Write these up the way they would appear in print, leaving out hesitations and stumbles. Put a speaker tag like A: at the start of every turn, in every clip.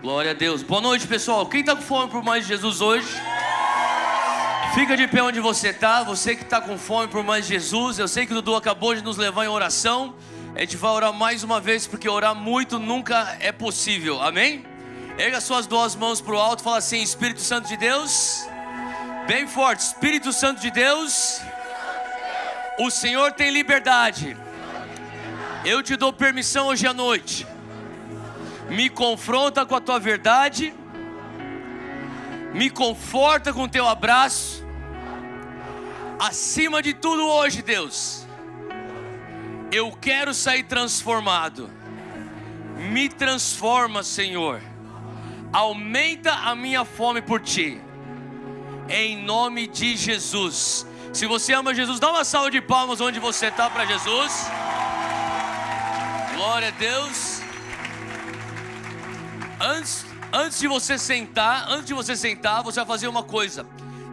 A: Glória a Deus. Boa noite, pessoal. Quem está com fome por mais de Jesus hoje? Fica de pé onde você está. Você que está com fome por mais de Jesus. Eu sei que o Dudu acabou de nos levar em oração. A gente vai orar mais uma vez, porque orar muito nunca é possível. Amém? Erga suas duas mãos para o alto e fala assim: Espírito Santo de Deus, bem forte, Espírito Santo de Deus, o Senhor tem liberdade. Eu te dou permissão hoje à noite. Me confronta com a tua verdade, me conforta com o teu abraço. Acima de tudo hoje, Deus, eu quero sair transformado. Me transforma, Senhor. Aumenta a minha fome por Ti, em nome de Jesus. Se você ama Jesus, dá uma salva de palmas onde você está para Jesus. Glória a Deus. Antes de você sentar, você vai fazer uma coisa.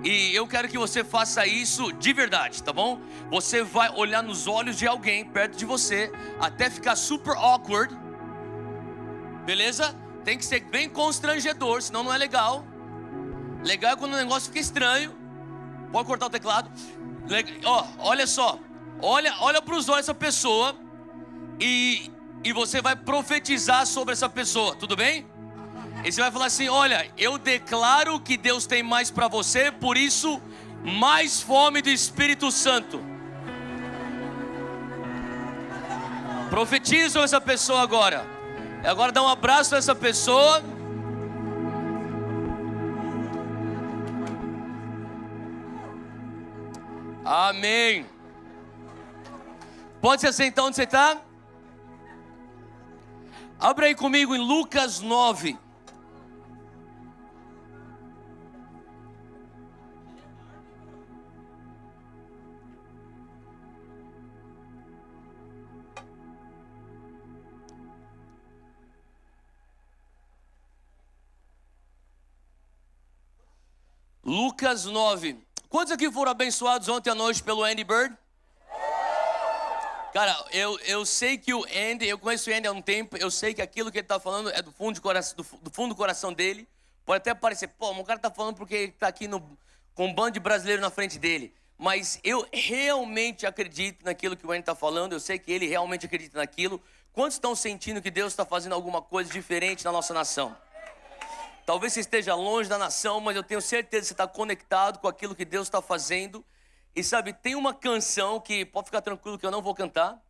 A: E eu quero que você faça isso de verdade, tá bom? Você vai olhar nos olhos de alguém perto de você, até ficar super awkward. Beleza? Tem que ser bem constrangedor, senão não é legal. Legal é quando o negócio fica estranho. Pode cortar o teclado. Olha só. Olha para os olhos dessa pessoa. E você vai profetizar sobre essa pessoa, tudo bem? E você vai falar assim: olha, eu declaro que Deus tem mais para você, por isso, mais fome do Espírito Santo. Profetiza sobre essa pessoa agora. Agora dá um abraço nessa pessoa. Amém. Pode se assentar onde você está? Abra aí comigo em Lucas 9. Lucas 9. Quantos aqui foram abençoados ontem à noite pelo Andy Bird? Cara, eu sei que o Andy, eu conheço o Andy há um tempo. Eu sei que aquilo que ele está falando é do fundo do coração dele. Pode até parecer, pô, o cara está falando porque ele está aqui com um bando de brasileiros na frente dele. Mas eu realmente acredito naquilo que o Andy está falando. Eu sei que ele realmente acredita naquilo. Quantos estão sentindo que Deus está fazendo alguma coisa diferente na nossa nação? Talvez você esteja longe da nação, mas eu tenho certeza que você está conectado com aquilo que Deus está fazendo. E sabe, tem uma canção que, pode ficar tranquilo que eu não vou cantar.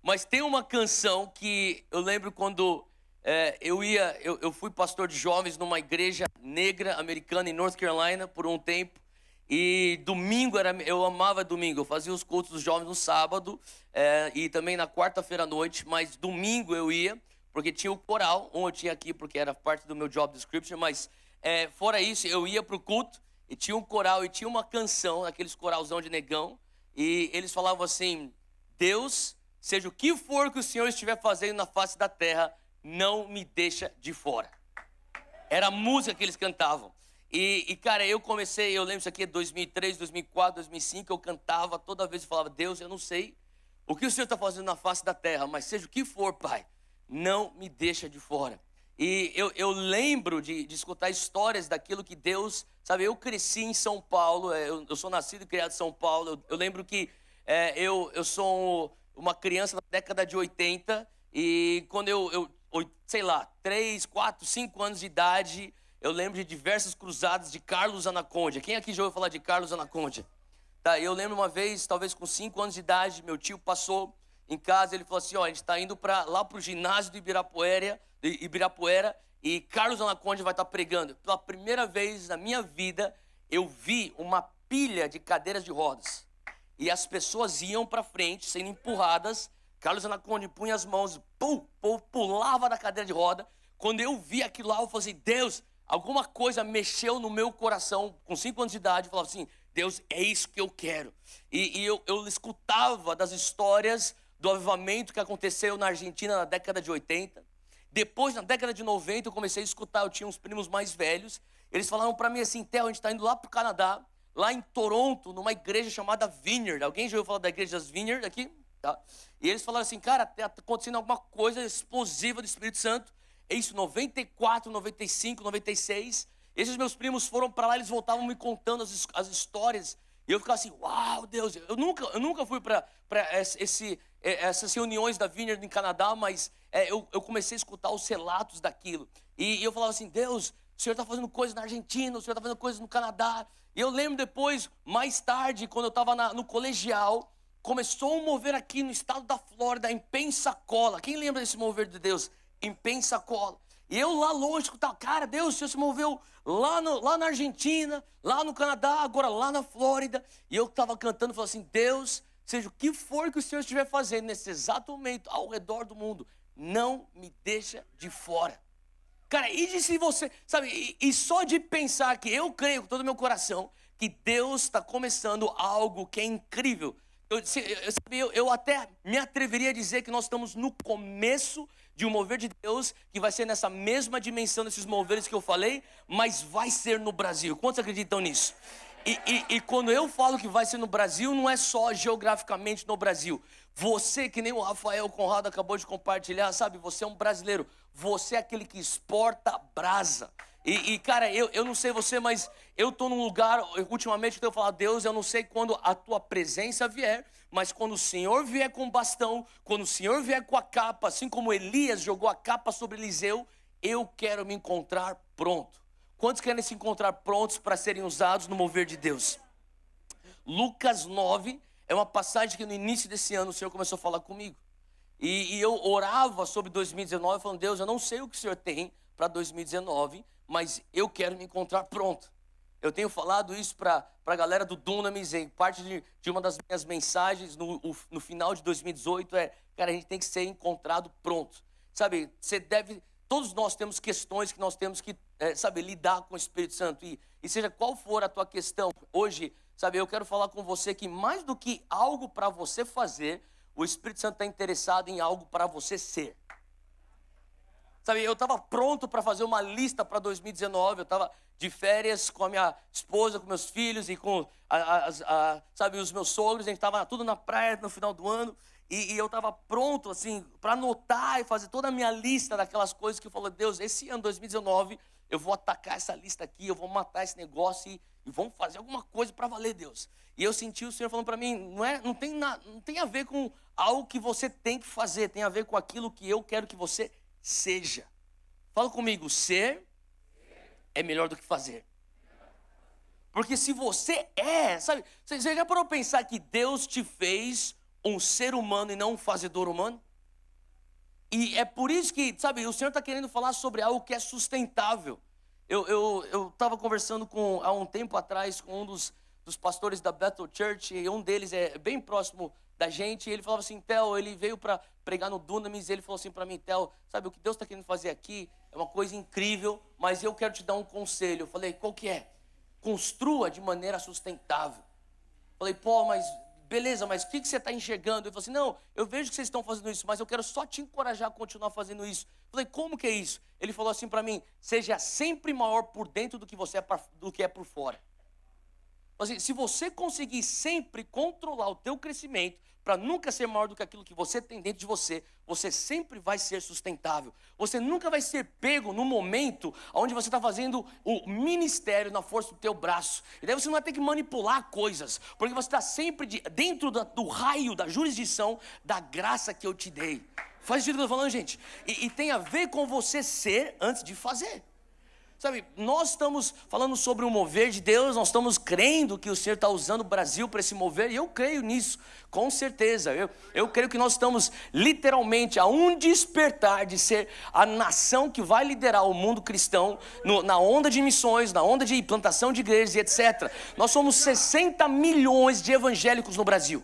A: Mas tem uma canção que eu lembro quando eu fui pastor de jovens numa igreja negra americana em North Carolina por um tempo. E domingo, eu amava domingo, eu fazia os cultos dos jovens no sábado e também na quarta-feira à noite. Mas domingo eu ia, porque tinha o coral, eu tinha aqui porque era parte do meu job description, mas fora isso, eu ia para o culto e tinha um coral e tinha uma canção, aqueles coralzão de negão, e eles falavam assim: Deus, seja o que for que o Senhor estiver fazendo na face da terra, não me deixa de fora. Era a música que eles cantavam. E cara, eu lembro isso aqui, 2003, 2004, 2005, eu cantava toda vez e falava: Deus, eu não sei o que o Senhor está fazendo na face da terra, mas seja o que for, Pai, não me deixa de fora. E eu lembro de escutar histórias daquilo que Deus, sabe, eu cresci em São Paulo, eu sou nascido e criado em São Paulo. Eu lembro que eu sou uma criança da década de 80, e quando sei lá, 3, 4, 5 anos de idade, eu lembro de diversas cruzadas de Carlos Anacondia. Quem aqui já ouviu falar de Carlos Anacondia? Tá, eu lembro uma vez, talvez com 5 anos de idade, meu tio passou em casa, ele falou assim: ó, a gente está indo lá para o ginásio do Ibirapuera, e Carlos Anacondia vai estar pregando. Pela primeira vez na minha vida, eu vi uma pilha de cadeiras de rodas. E as pessoas iam para frente, sendo empurradas. Carlos Anacondia punha as mãos, pulava da cadeira de roda. Quando eu vi aquilo lá, eu falei assim: Deus, alguma coisa mexeu no meu coração. Com 5 anos de idade, eu falava assim: Deus, é isso que eu quero. E eu escutava das histórias do avivamento que aconteceu na Argentina na década de 80. Depois, na década de 90, eu comecei a escutar. Eu tinha uns primos mais velhos. Eles falaram para mim assim: Theo, a gente está indo lá para o Canadá, lá em Toronto, numa igreja chamada Vineyard. Alguém já ouviu falar da igreja das Vineyard aqui? Tá? E eles falaram assim: cara, está acontecendo alguma coisa explosiva do Espírito Santo. é isso, 94, 95, 96. Esses meus primos foram para lá, eles voltavam me contando as histórias. E eu ficava assim, uau, Deus, eu nunca fui para essas reuniões da Vineyard em Canadá, mas eu comecei a escutar os relatos daquilo. E eu falava assim, Deus, o Senhor está fazendo coisas na Argentina, o Senhor está fazendo coisas no Canadá. E eu lembro depois, mais tarde, quando eu estava no colegial, começou um mover aqui no estado da Flórida, em Pensacola. Quem lembra desse mover de Deus? Em Pensacola. E eu lá longe, escutava, cara, Deus, o Senhor se moveu lá na Argentina, lá no Canadá, agora lá na Flórida. E eu estava cantando, falando assim, Deus, seja o que for que o Senhor estiver fazendo nesse exato momento, ao redor do mundo, não me deixa de fora. Cara, e de se você, sabe, e só de pensar que eu creio com todo o meu coração que Deus está começando algo que é incrível. Eu até me atreveria a dizer que nós estamos no começo de um mover de Deus que vai ser nessa mesma dimensão desses moveres que eu falei, mas vai ser no Brasil. Quantos acreditam nisso? E quando eu falo que vai ser no Brasil, não é só geograficamente no Brasil. Você, que nem o Rafael Conrado acabou de compartilhar, sabe? Você é um brasileiro. Você é aquele que exporta brasa. Cara, eu não sei você, mas eu estou num lugar, ultimamente eu tenho falado, Deus, eu não sei quando a tua presença vier, mas quando o Senhor vier com o bastão, quando o Senhor vier com a capa, assim como Elias jogou a capa sobre Eliseu, eu quero me encontrar pronto. Quantos querem se encontrar prontos para serem usados no mover de Deus? Lucas 9 é uma passagem que no início desse ano o Senhor começou a falar comigo. E eu orava sobre 2019, falando, Deus, eu não sei o que o Senhor tem para 2019, mas eu quero me encontrar pronto. Eu tenho falado isso para a galera do Dunamis, em parte de uma das minhas mensagens no final de 2018, cara, a gente tem que ser encontrado pronto. Sabe, todos nós temos questões que nós temos que, lidar com o Espírito Santo. E seja qual for a tua questão, hoje, sabe, eu quero falar com você que mais do que algo para você fazer, o Espírito Santo está interessado em algo para você ser. Sabe, eu estava pronto para fazer uma lista para 2019, eu estava de férias com a minha esposa, com meus filhos e com os meus sogros, a gente estava tudo na praia no final do ano, e eu estava pronto assim, para anotar e fazer toda a minha lista daquelas coisas que eu falei, Deus, esse ano 2019, eu vou atacar essa lista aqui, eu vou matar esse negócio e vamos fazer alguma coisa para valer, Deus. E eu senti o Senhor falando para mim, não tem a ver com algo que você tem que fazer, tem a ver com aquilo que eu quero que você seja. Fala comigo, ser é melhor do que fazer. Porque se você sabe, você já parou para pensar que Deus te fez um ser humano e não um fazedor humano? E é por isso que, sabe, o Senhor está querendo falar sobre algo que é sustentável. Eu estava conversando há um tempo atrás com um dos pastores da Bethel Church, e um deles é bem próximo da gente, e ele falava assim, Theo, ele veio para pregar no Dunamis, e ele falou assim para mim, Theo, sabe, o que Deus está querendo fazer aqui é uma coisa incrível, mas eu quero te dar um conselho. Eu falei, qual que é? Construa de maneira sustentável. Eu falei, pô, mas beleza, mas o que você está enxergando? Ele falou assim, não, eu vejo que vocês estão fazendo isso, mas eu quero só te encorajar a continuar fazendo isso. Eu falei, como que é isso? Ele falou assim para mim, seja sempre maior por dentro do que você do que é por fora. Assim, se você conseguir sempre controlar o teu crescimento para nunca ser maior do que aquilo que você tem dentro de você, você sempre vai ser sustentável. Você nunca vai ser pego no momento onde você está fazendo o ministério na força do teu braço. E daí você não vai ter que manipular coisas, porque você está sempre dentro do raio da jurisdição da graça que eu te dei. Faz sentido o que eu estou falando, gente? E tem a ver com você ser antes de fazer. Sabe, nós estamos falando sobre o mover de Deus, nós estamos crendo que o Senhor está usando o Brasil para esse mover, e eu creio nisso, com certeza. Eu creio que nós estamos literalmente a um despertar de ser a nação que vai liderar o mundo cristão na onda de missões, na onda de implantação de igrejas e etc. Nós somos 60 milhões de evangélicos no Brasil.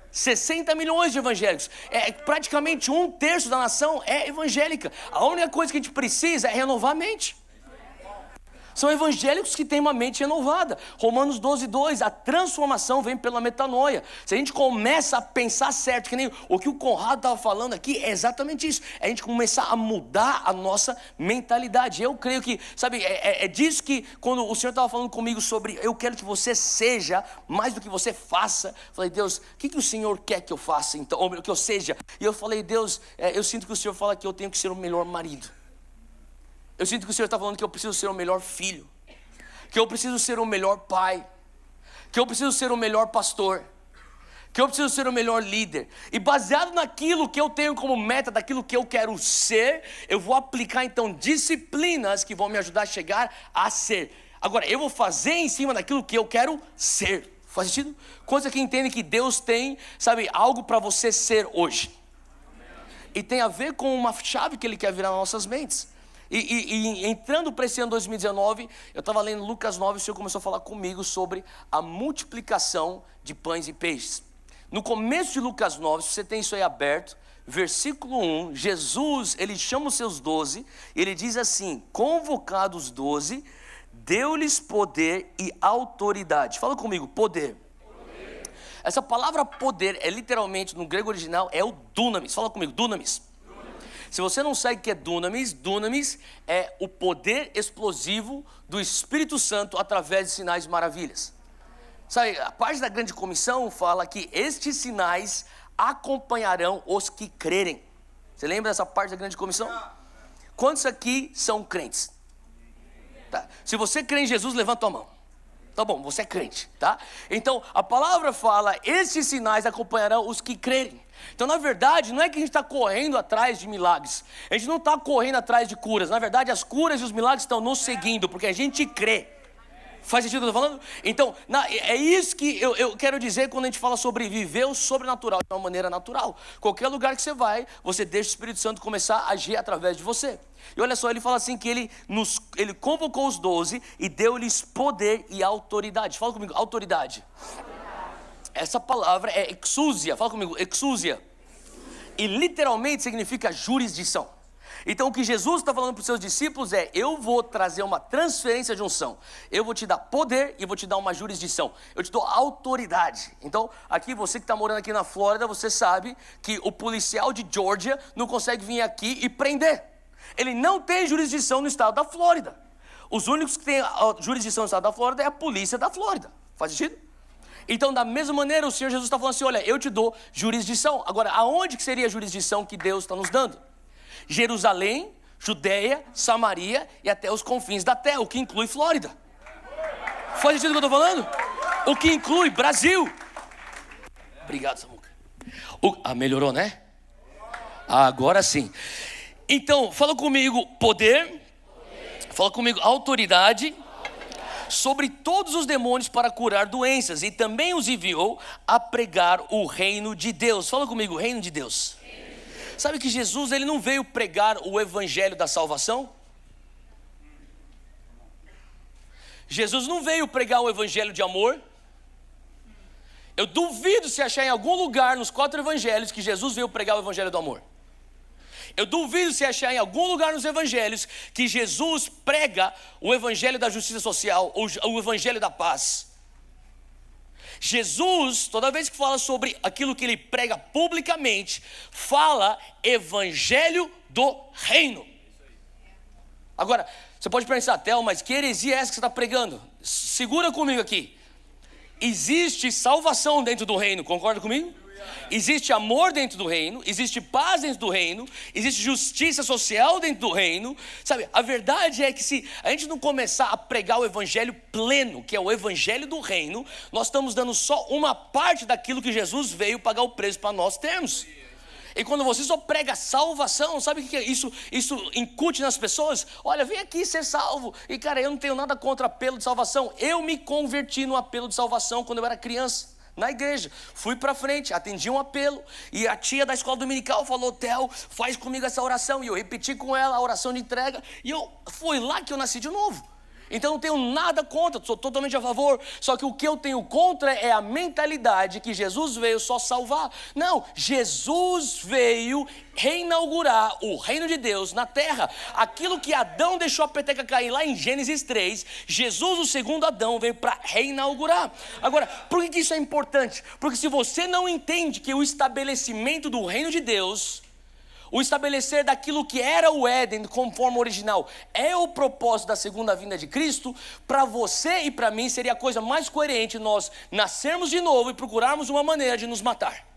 A: 60 milhões de evangélicos, praticamente 1/3 da nação é evangélica. A única coisa que a gente precisa é renovar a mente. São evangélicos que têm uma mente renovada. Romanos 12:2, a transformação vem pela metanoia. Se a gente começa a pensar certo, que nem o que o Conrado estava falando aqui, é exatamente isso. É a gente começar a mudar a nossa mentalidade. Eu creio que, sabe, é disso que quando o Senhor estava falando comigo sobre, eu quero que você seja mais do que você faça. Eu falei, Deus, o que o Senhor quer que eu faça, então, ou que eu seja? E eu falei, Deus, eu sinto que o Senhor fala que eu tenho que ser o melhor marido. Eu sinto que o Senhor está falando que eu preciso ser o melhor filho, que eu preciso ser o melhor pai, que eu preciso ser o melhor pastor, que eu preciso ser o melhor líder. E baseado naquilo que eu tenho como meta, daquilo que eu quero ser, eu vou aplicar então disciplinas que vão me ajudar a chegar a ser. Agora, eu vou fazer em cima daquilo que eu quero ser. Faz sentido? Coisa que entende que Deus tem, sabe, algo para você ser hoje. E tem a ver com uma chave que Ele quer virar nas nossas mentes. E entrando para esse ano 2019, eu estava lendo Lucas 9, o Senhor começou a falar comigo sobre a multiplicação de pães e peixes. No começo de Lucas 9, se você tem isso aí aberto, versículo 1, Jesus, ele chama os seus 12, ele diz assim, convocados os 12, deu-lhes poder e autoridade. Fala comigo, poder. Essa palavra poder é literalmente, no grego original, é o dunamis. Fala comigo, dunamis. Se você não sabe o que é dunamis, dunamis é o poder explosivo do Espírito Santo através de sinais e maravilhas. Sabe, a parte da grande comissão fala que estes sinais acompanharão os que crerem. Você lembra dessa parte da grande comissão? Quantos aqui são crentes? Tá. Se você crê em Jesus, levanta a mão. Tá bom, você é crente, tá? Então, a palavra fala, esses sinais acompanharão os que crerem. Então, na verdade, não é que a gente está correndo atrás de milagres. A gente não está correndo atrás de curas. Na verdade, as curas e os milagres estão nos seguindo, porque a gente crê. Faz sentido o que eu estou falando? Então, é isso que eu quero dizer quando a gente fala sobre viver o sobrenatural de uma maneira natural. Qualquer lugar que você vai, você deixa o Espírito Santo começar a agir através de você. E olha só, ele fala assim que ele convocou os 12 e deu-lhes poder e autoridade. Fala comigo, autoridade. Essa palavra é exousia. Fala comigo, exousia. E literalmente significa jurisdição. Então o que Jesus está falando para os seus discípulos é, eu vou trazer uma transferência de unção, eu vou te dar poder e vou te dar uma jurisdição, eu te dou autoridade. Então aqui você que está morando aqui na Flórida, você sabe que o policial de Georgia não consegue vir aqui e prender. Ele não tem jurisdição no estado da Flórida. Os únicos que têm jurisdição no estado da Flórida é a polícia da Flórida. Faz sentido? Então da mesma maneira o Senhor Jesus está falando assim, olha, eu te dou jurisdição. Agora aonde que seria a jurisdição que Deus está nos dando? Jerusalém, Judeia, Samaria e até os confins da terra, o que inclui Flórida. Faz sentido o que eu estou falando? O que inclui Brasil. Obrigado, Samuca. Melhorou, né? Agora sim. Então, fala comigo poder. Fala comigo autoridade. Sobre todos os demônios para curar doenças. E também os enviou a pregar o reino de Deus. Fala comigo, o reino de Deus. Sabe que Jesus, ele não veio pregar o evangelho da salvação? Jesus não veio pregar o evangelho de amor. Eu duvido se achar em algum lugar nos 4 evangelhos que Jesus veio pregar o evangelho do amor. Eu duvido se achar em algum lugar nos evangelhos que Jesus prega o evangelho da justiça social ou o evangelho da paz. Jesus, toda vez que fala sobre aquilo que ele prega publicamente, fala evangelho do reino. Agora, você pode pensar, Theo, mas que heresia é essa que você está pregando? Segura comigo aqui. Existe salvação dentro do reino, concorda comigo? Existe amor dentro do reino, existe paz dentro do reino, existe justiça social dentro do reino. Sabe, a verdade é que se a gente não começar a pregar o evangelho pleno, que é o evangelho do reino, nós estamos dando só uma parte daquilo que Jesus veio pagar o preço para nós termos. E quando você só prega salvação, sabe o que é isso? Isso incute nas pessoas. Olha, vem aqui ser salvo. E cara, eu não tenho nada contra apelo de salvação. Eu me converti no apelo de salvação quando eu era criança, na igreja. Fui pra frente, atendi um apelo. E a tia da escola dominical falou, Theo, faz comigo essa oração. E eu repeti com ela a oração de entrega. E foi lá que eu nasci de novo. Então não tenho nada contra, sou totalmente a favor. Só que o que eu tenho contra é a mentalidade que Jesus veio só salvar. Não, Jesus veio reinaugurar o reino de Deus na terra. Aquilo que Adão deixou a peteca cair lá em Gênesis 3, Jesus, o segundo Adão, veio para reinaugurar. Agora, por que isso é importante? Porque se você não entende que o estabelecimento do reino de Deus, o estabelecer daquilo que era o Éden como forma original, é o propósito da segunda vinda de Cristo, para você e para mim seria a coisa mais coerente nós nascermos de novo e procurarmos uma maneira de nos matar.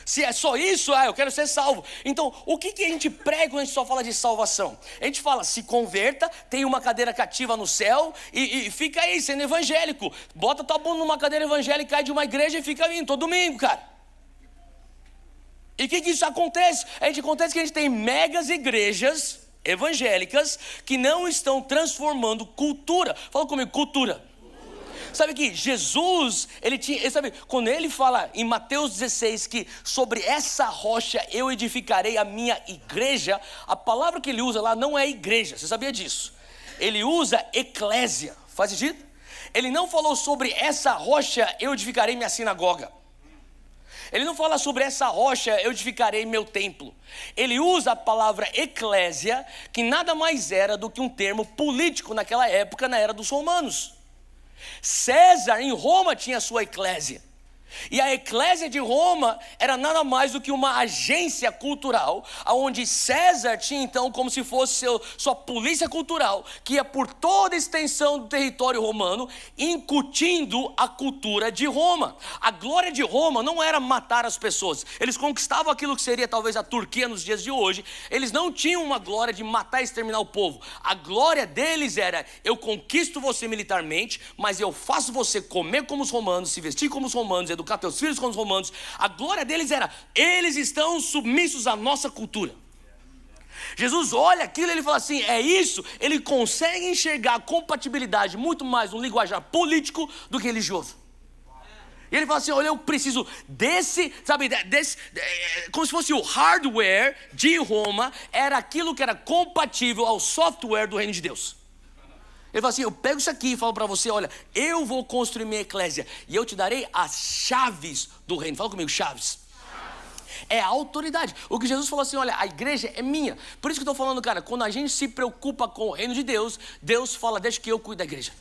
A: Se é só isso, eu quero ser salvo. Então, o que a gente prega quando a gente só fala de salvação? A gente fala, se converta, tem uma cadeira cativa no céu e fica aí sendo evangélico. Bota tua bunda numa cadeira evangélica, cai de uma igreja e fica vindo todo domingo, cara. E o que isso acontece? Acontece que a gente tem megas igrejas evangélicas que não estão transformando cultura. Fala comigo, cultura. Sabe que Jesus, quando ele fala em Mateus 16 que sobre essa rocha eu edificarei a minha igreja, a palavra que ele usa lá não é igreja, você sabia disso? Ele usa eclésia, faz sentido? Ele não falou sobre essa rocha eu edificarei minha sinagoga. Ele não fala sobre essa rocha eu edificarei meu templo. Ele usa a palavra eclésia, que nada mais era do que um termo político naquela época, na era dos romanos. César em Roma tinha a sua eclésia. E a eclésia de Roma era nada mais do que uma agência cultural, onde César tinha então como se fosse sua polícia cultural, que ia por toda a extensão do território romano, incutindo a cultura de Roma. A glória de Roma não era matar as pessoas. Eles conquistavam aquilo que seria talvez a Turquia nos dias de hoje. Eles não tinham uma glória de matar e exterminar o povo. A glória deles era, eu conquisto você militarmente, mas eu faço você comer como os romanos, se vestir como os romanos, educar teus filhos como os romanos. A glória deles era, eles estão submissos à nossa cultura. Jesus olha aquilo e ele fala assim, é isso. Ele consegue enxergar a compatibilidade muito mais no linguajar político do que religioso. E ele fala assim, olha, eu preciso como se fosse o hardware de Roma, era aquilo que era compatível ao software do reino de Deus. Ele fala assim, eu pego isso aqui e falo para você, olha, eu vou construir minha eclésia e eu te darei as chaves do reino. Fala comigo, chaves. É a autoridade. O que Jesus falou assim, olha, a igreja é minha. Por isso que eu estou falando, cara, quando a gente se preocupa com o reino de Deus, Deus fala, deixa que eu cuido da igreja.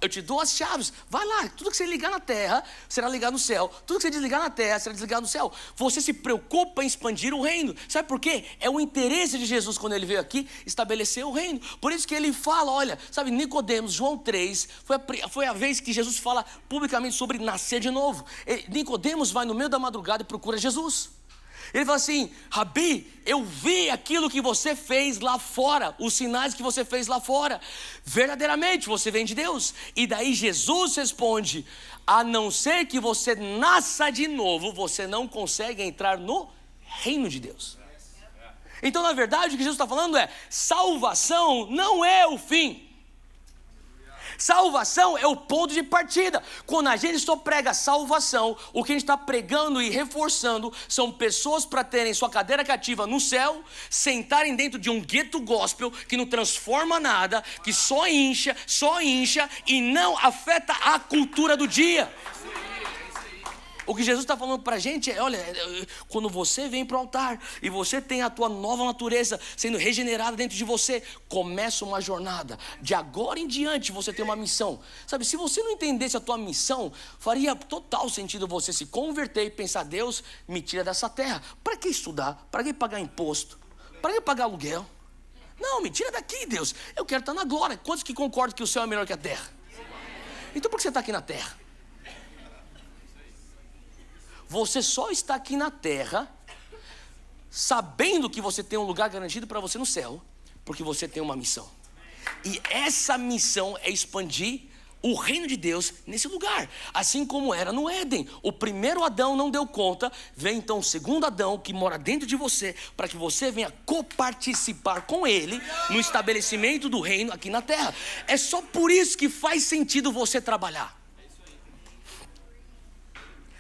A: Eu te dou as chaves, vai lá, tudo que você ligar na terra, será ligado no céu. Tudo que você desligar na terra, será desligado no céu. Você se preocupa em expandir o reino. Sabe por quê? É o interesse de Jesus quando ele veio aqui, estabelecer o reino. Por isso que ele fala, olha, sabe, Nicodemos, João 3, foi a vez que Jesus fala publicamente sobre nascer de novo. Nicodemos vai no meio da madrugada e procura Jesus. Ele fala assim, Rabi, eu vi aquilo que você fez lá fora, os sinais que você fez lá fora. Verdadeiramente, você vem de Deus. E daí Jesus responde, a não ser que você nasça de novo, você não consegue entrar no reino de Deus. Então, na verdade, o que Jesus está falando é, salvação não é o fim. Salvação é o ponto de partida. Quando a gente só prega salvação, o que a gente está pregando e reforçando são pessoas para terem sua cadeira cativa no céu, sentarem dentro de um gueto gospel que não transforma nada, que só incha e não afeta a cultura do dia. O que Jesus está falando para a gente é, olha, quando você vem para o altar e você tem a tua nova natureza sendo regenerada dentro de você, começa uma jornada. De agora em diante você tem uma missão. Sabe, se você não entendesse a tua missão, faria total sentido você se converter e pensar, Deus, me tira dessa terra. Para que estudar? Para que pagar imposto? Para que pagar aluguel? Não, me tira daqui, Deus. Eu quero estar na glória. Quantos que concordam que o céu é melhor que a terra? Então por que você está aqui na terra? Você só está aqui na terra sabendo que você tem um lugar garantido para você no céu, porque você tem uma missão. E essa missão é expandir o reino de Deus nesse lugar, assim como era no Éden. O primeiro Adão não deu conta, vem então o segundo Adão que mora dentro de você, para que você venha coparticipar com ele no estabelecimento do reino aqui na terra. É só por isso que faz sentido você trabalhar.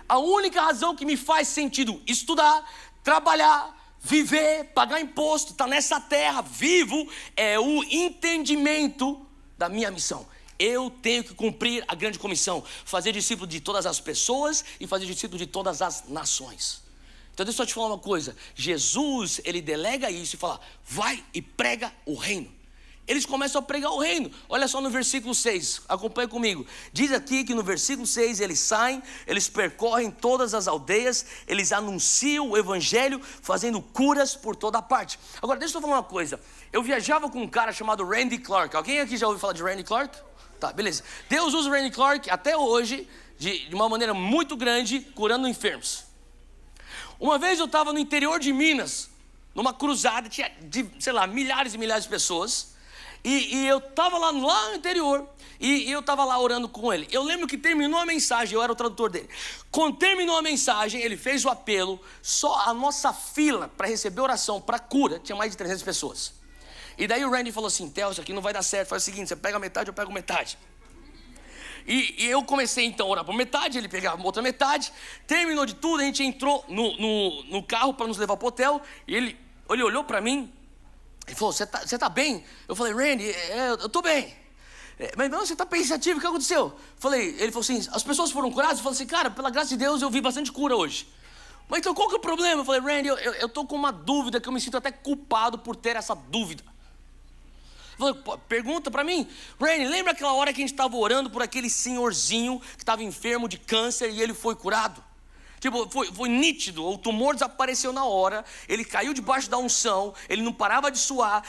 A: A única razão que me faz sentido estudar, trabalhar, Viver, pagar imposto, estar nessa terra vivo é o entendimento da minha missão. Eu tenho que cumprir a grande comissão, fazer discípulo de todas as pessoas e fazer discípulo de todas as nações. Então deixa eu te falar uma coisa, Jesus, ele delega isso e fala, vai e prega o reino. Eles começam a pregar o reino. Olha só no versículo 6, acompanha comigo. Diz aqui que no versículo 6 eles saem, eles percorrem todas as aldeias, eles anunciam o evangelho, fazendo curas por toda parte. Agora deixa eu falar uma coisa, eu viajava com um cara chamado Randy Clark. Alguém aqui já ouviu falar de Randy Clark? Tá, beleza. Deus usa o Randy Clark até hoje de uma maneira muito grande, curando enfermos. Uma vez eu estava no interior de Minas, numa cruzada, tinha, sei lá, milhares e milhares de pessoas. E eu estava lá no interior, e eu estava lá orando com ele. Eu lembro que terminou a mensagem, eu era o tradutor dele. Quando terminou a mensagem, ele fez o apelo, só a nossa fila para receber oração, para cura, tinha mais de 300 pessoas. E daí o Randy falou assim, Theo, isso aqui não vai dar certo, faz o seguinte, você pega metade, eu pego metade. E eu comecei então a orar por metade, ele pegava outra metade, terminou de tudo, a gente entrou no carro para nos levar para o hotel, e ele olhou para mim, ele falou, você tá bem? Eu falei, Randy, eu tô bem. Mas não, você está pensativo, o que aconteceu? Ele falou assim, as pessoas foram curadas? Eu falei assim, cara, pela graça de Deus eu vi bastante cura hoje. Mas então qual que é o problema? Eu falei, Randy, eu tô com uma dúvida que eu me sinto até culpado por ter essa dúvida. Eu falei, pergunta para mim, Randy, lembra aquela hora que a gente estava orando por aquele senhorzinho que estava enfermo de câncer e ele foi curado? Tipo, foi nítido, o tumor desapareceu na hora, ele caiu debaixo da unção, ele não parava de suar,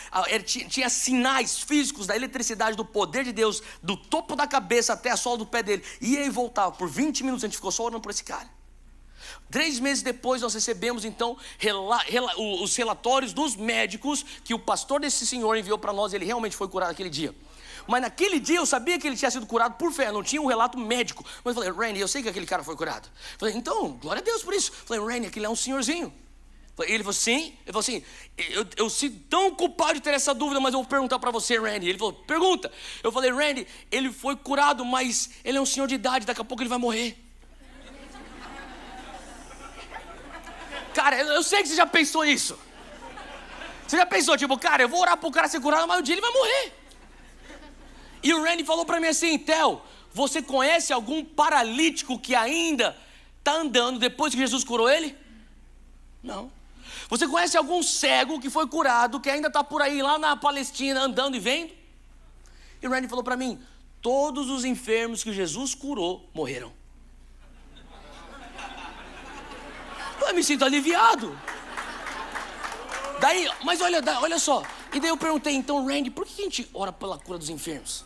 A: tinha sinais físicos da eletricidade, do poder de Deus, do topo da cabeça até a sola do pé dele, ia e voltava, por 20 minutos a gente ficou só orando por esse cara. 3 meses depois nós recebemos então os relatórios dos médicos que o pastor desse senhor enviou para nós, ele realmente foi curado aquele dia. Mas naquele dia eu sabia que ele tinha sido curado por fé, não tinha um relato médico. Mas eu falei, Randy, eu sei que aquele cara foi curado. Eu falei, então, glória a Deus por isso. Eu falei, Randy, aquele é um senhorzinho. Ele falou, sim. Ele falou assim, eu sinto tão culpado de ter essa dúvida, mas eu vou perguntar para você, Randy. Ele falou, pergunta. Eu falei, Randy, ele foi curado, mas ele é um senhor de idade, daqui a pouco ele vai morrer. Cara, eu sei que você já pensou nisso. Você já pensou, tipo, cara, eu vou orar pro cara ser curado, mas um dia ele vai morrer. E o Randy falou para mim assim, Theo, você conhece algum paralítico que ainda está andando depois que Jesus curou ele? Não. Você conhece algum cego que foi curado, que ainda está por aí lá na Palestina andando e vendo? E o Randy falou para mim, todos os enfermos que Jesus curou morreram. Eu me sinto aliviado. Daí, mas olha só. E daí eu perguntei, então, Randy, por que a gente ora pela cura dos enfermos?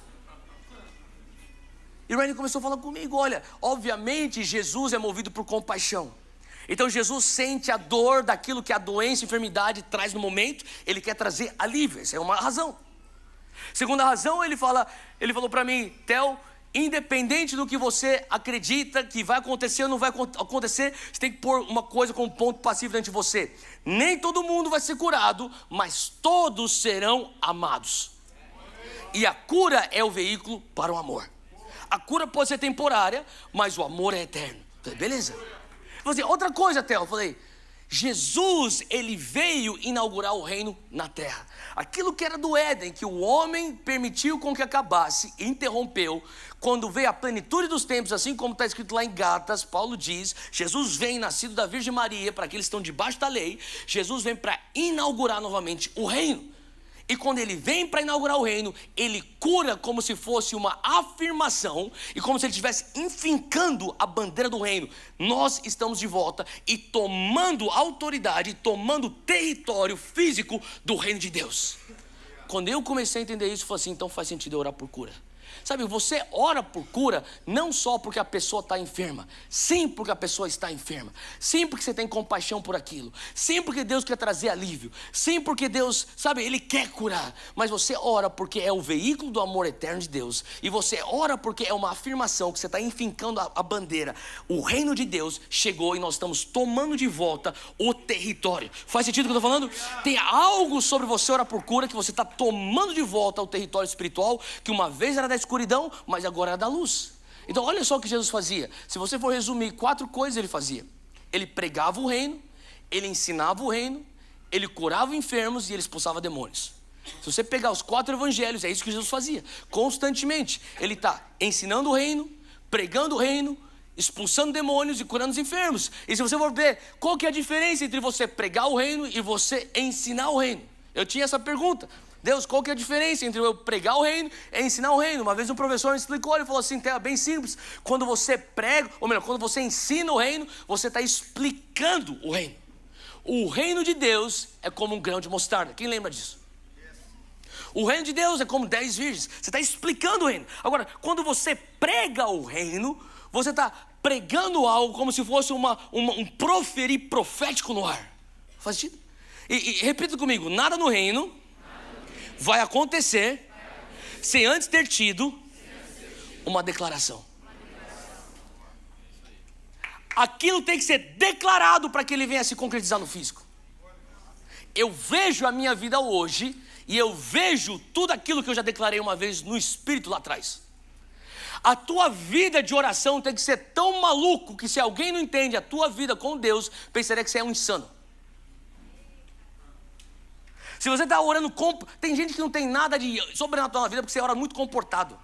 A: E o Randy começou a falar comigo, olha, obviamente Jesus é movido por compaixão. Então Jesus sente a dor daquilo que a doença e a enfermidade traz no momento, ele quer trazer alívio, essa é uma razão. Segunda razão, ele falou para mim, Theo, independente do que você acredita que vai acontecer ou não vai acontecer, você tem que pôr uma coisa como ponto passivo diante de você. Nem todo mundo vai ser curado, mas todos serão amados. E a cura é o veículo para o amor. A cura pode ser temporária, mas o amor é eterno. Falei, beleza. Falei, outra coisa, Theo. Eu falei, Jesus, ele veio inaugurar o reino na terra. Aquilo que era do Éden, que o homem permitiu com que acabasse, interrompeu, quando veio a plenitude dos tempos, assim como está escrito lá em Gálatas, Paulo diz, Jesus vem nascido da Virgem Maria, para aqueles que estão debaixo da lei, Jesus vem para inaugurar novamente o reino. E quando ele vem para inaugurar o reino, ele cura como se fosse uma afirmação e como se ele estivesse enfincando a bandeira do reino. Nós estamos de volta e tomando autoridade, tomando território físico do reino de Deus. Quando eu comecei a entender isso, eu falei assim, então faz sentido eu orar por cura. Sabe, você ora por cura não só porque a pessoa está enferma, sim porque a pessoa está enferma, sim porque você tem compaixão por aquilo, sim porque Deus quer trazer alívio, sim porque Deus, sabe, Ele quer curar, mas você ora porque é o veículo do amor eterno de Deus, e você ora porque é uma afirmação que você está enfincando a bandeira, o reino de Deus chegou e nós estamos tomando de volta o território. Faz sentido o que eu estou falando? Tem algo sobre você orar por cura que você está tomando de volta o território espiritual, que uma vez era da escuridão, mas agora é da luz. Então olha só o que Jesus fazia. Se você for resumir 4 coisas ele fazia. Ele pregava o reino, ele ensinava o reino, ele curava enfermos e ele expulsava demônios. Se você pegar os 4 evangelhos, é isso que Jesus fazia constantemente. Ele está ensinando o reino, pregando o reino, expulsando demônios e curando os enfermos. E se você for ver, qual que é a diferença entre você pregar o reino e você ensinar o reino? Eu tinha essa pergunta: Deus, qual que é a diferença entre eu pregar o reino e ensinar o reino? Uma vez um professor me explicou, ele falou assim, é bem simples. Quando você prega, ou melhor, quando você ensina o reino, você está explicando o reino. O reino de Deus é como um grão de mostarda. Quem lembra disso? O reino de Deus é como 10 virgens. Você está explicando o reino. Agora, quando você prega o reino, você está pregando algo como se fosse um proferir profético no ar. Faz sentido? E repita comigo: nada no reino vai acontecer sem antes ter tido uma declaração. Aquilo tem que ser declarado para que ele venha se concretizar no físico. Eu vejo a minha vida hoje e eu vejo tudo aquilo que eu já declarei uma vez no Espírito lá atrás. A tua vida de oração tem que ser tão maluco que se alguém não entende a tua vida com Deus, pensaria que você é um insano. Se você está orando, tem gente que não tem nada de sobrenatural na vida porque você ora muito comportado.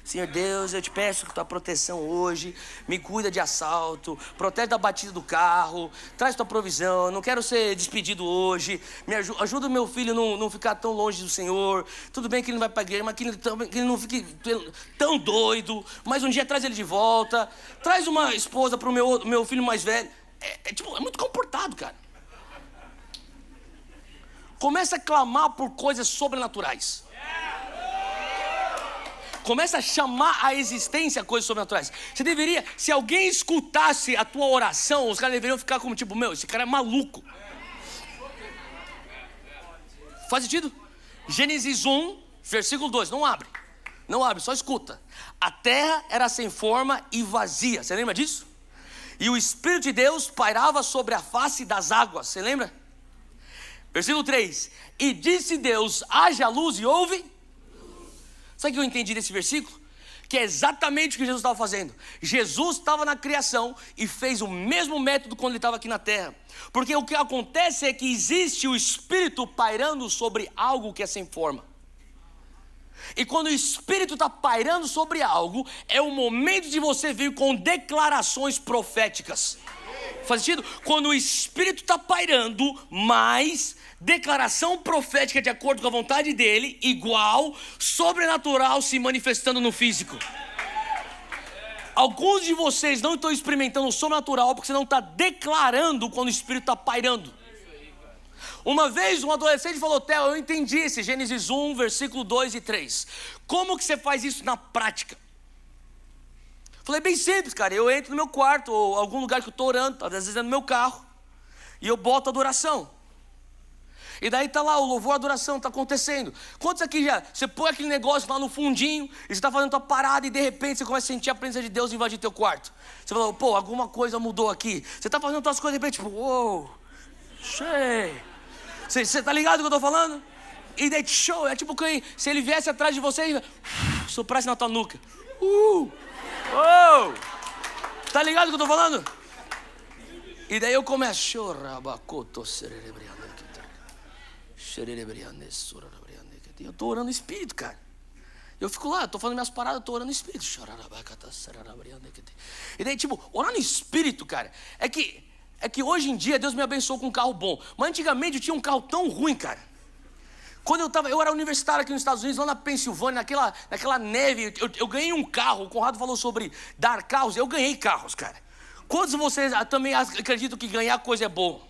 A: Senhor Deus, eu te peço tua proteção hoje, me cuida de assalto, protege da batida do carro, traz tua provisão, não quero ser despedido hoje, me ajuda o meu filho a não ficar tão longe do Senhor. Tudo bem que ele não vai para a igreja, mas que ele não fique tão doido, mas um dia traz ele de volta, traz uma esposa para o meu filho mais velho. É muito comportado, cara. Começa a clamar por coisas sobrenaturais. Começa a chamar à existência coisas sobrenaturais. Você deveria, se alguém escutasse a tua oração, os caras deveriam ficar como tipo, esse cara é maluco. Faz sentido? Gênesis 1, versículo 2, não abre, só escuta. A terra era sem forma e vazia, você lembra disso? E o Espírito de Deus pairava sobre a face das águas, você lembra? Versículo 3, e disse Deus, haja luz e houve. Sabe o que eu entendi desse versículo? Que é exatamente o que Jesus estava fazendo. Jesus estava na criação e fez o mesmo método quando ele estava aqui na terra. Porque o que acontece é que existe o Espírito pairando sobre algo que é sem forma. E quando o Espírito está pairando sobre algo, é o momento de você vir com declarações proféticas. Faz sentido? Quando o Espírito está pairando, mais declaração profética de acordo com a vontade dele, igual sobrenatural se manifestando no físico. Alguns de vocês não estão experimentando o sobrenatural porque você não está declarando quando o Espírito está pairando. Uma vez um adolescente falou, Theo, eu entendi esse Gênesis 1, versículo 2 e 3. Como que você faz isso na prática? Falei, bem simples, cara, eu entro no meu quarto ou algum lugar que eu estou orando, às vezes é no meu carro, e eu boto adoração. E daí tá lá o louvor, a adoração, tá acontecendo. Quantos aqui já, você põe aquele negócio lá no fundinho, e você tá fazendo tua parada e de repente você começa a sentir a presença de Deus invadir teu quarto. Você fala, alguma coisa mudou aqui. Você tá fazendo tuas coisas e de repente, uou, cheio. Você tá ligado do que eu tô falando? E daí, show, é tipo que se ele viesse atrás de você e soprasse na tua nuca. Tá ligado do que eu tô falando? E daí eu começo, eu tô orando no Espírito, cara. Eu fico lá, eu tô falando minhas paradas, eu tô orando no Espírito. E daí, orar no Espírito, cara, é que hoje em dia Deus me abençoou com um carro bom. Mas antigamente eu tinha um carro tão ruim, cara. Quando eu era universitário aqui nos Estados Unidos, lá na Pensilvânia, naquela neve, eu ganhei um carro. O Conrado falou sobre dar carros, eu ganhei carros, cara. Quantos de vocês também acreditam que ganhar coisa é bom?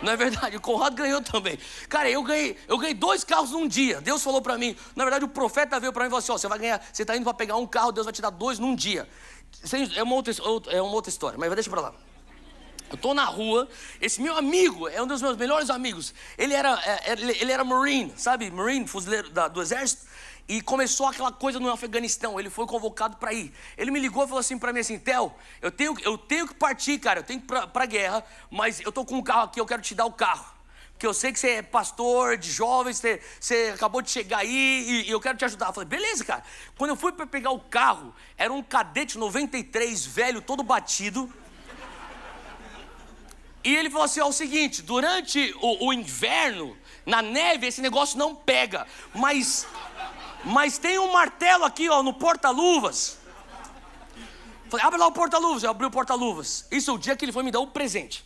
A: Não é verdade? O Conrado ganhou também. Cara, eu ganhei 2 carros num dia. Deus falou pra mim, na verdade o profeta veio pra mim e falou assim, você vai ganhar, você tá indo pra pegar um carro, Deus vai te dar 2 num dia. É uma outra história, mas deixa pra lá. Eu tô na rua, esse meu amigo é um dos meus melhores amigos. Ele era Marine, sabe? Marine, fuzileiro do exército. E começou aquela coisa no Afeganistão, ele foi convocado para ir. Ele me ligou e falou assim para mim assim, Theo, eu tenho que partir, cara, eu tenho que ir pra guerra, mas eu tô com um carro aqui, eu quero te dar o carro. Porque eu sei que você é pastor de jovens, você acabou de chegar aí e eu quero te ajudar. Eu falei, beleza, cara. Quando eu fui para pegar o carro, era um Cadete 93, velho, todo batido. E ele falou assim, ó, o seguinte, durante o inverno, na neve, esse negócio não pega. Mas tem um martelo aqui, ó, no porta-luvas. Falei, abre lá o porta-luvas. Eu abri o porta-luvas. Isso é o dia que ele foi me dar o presente.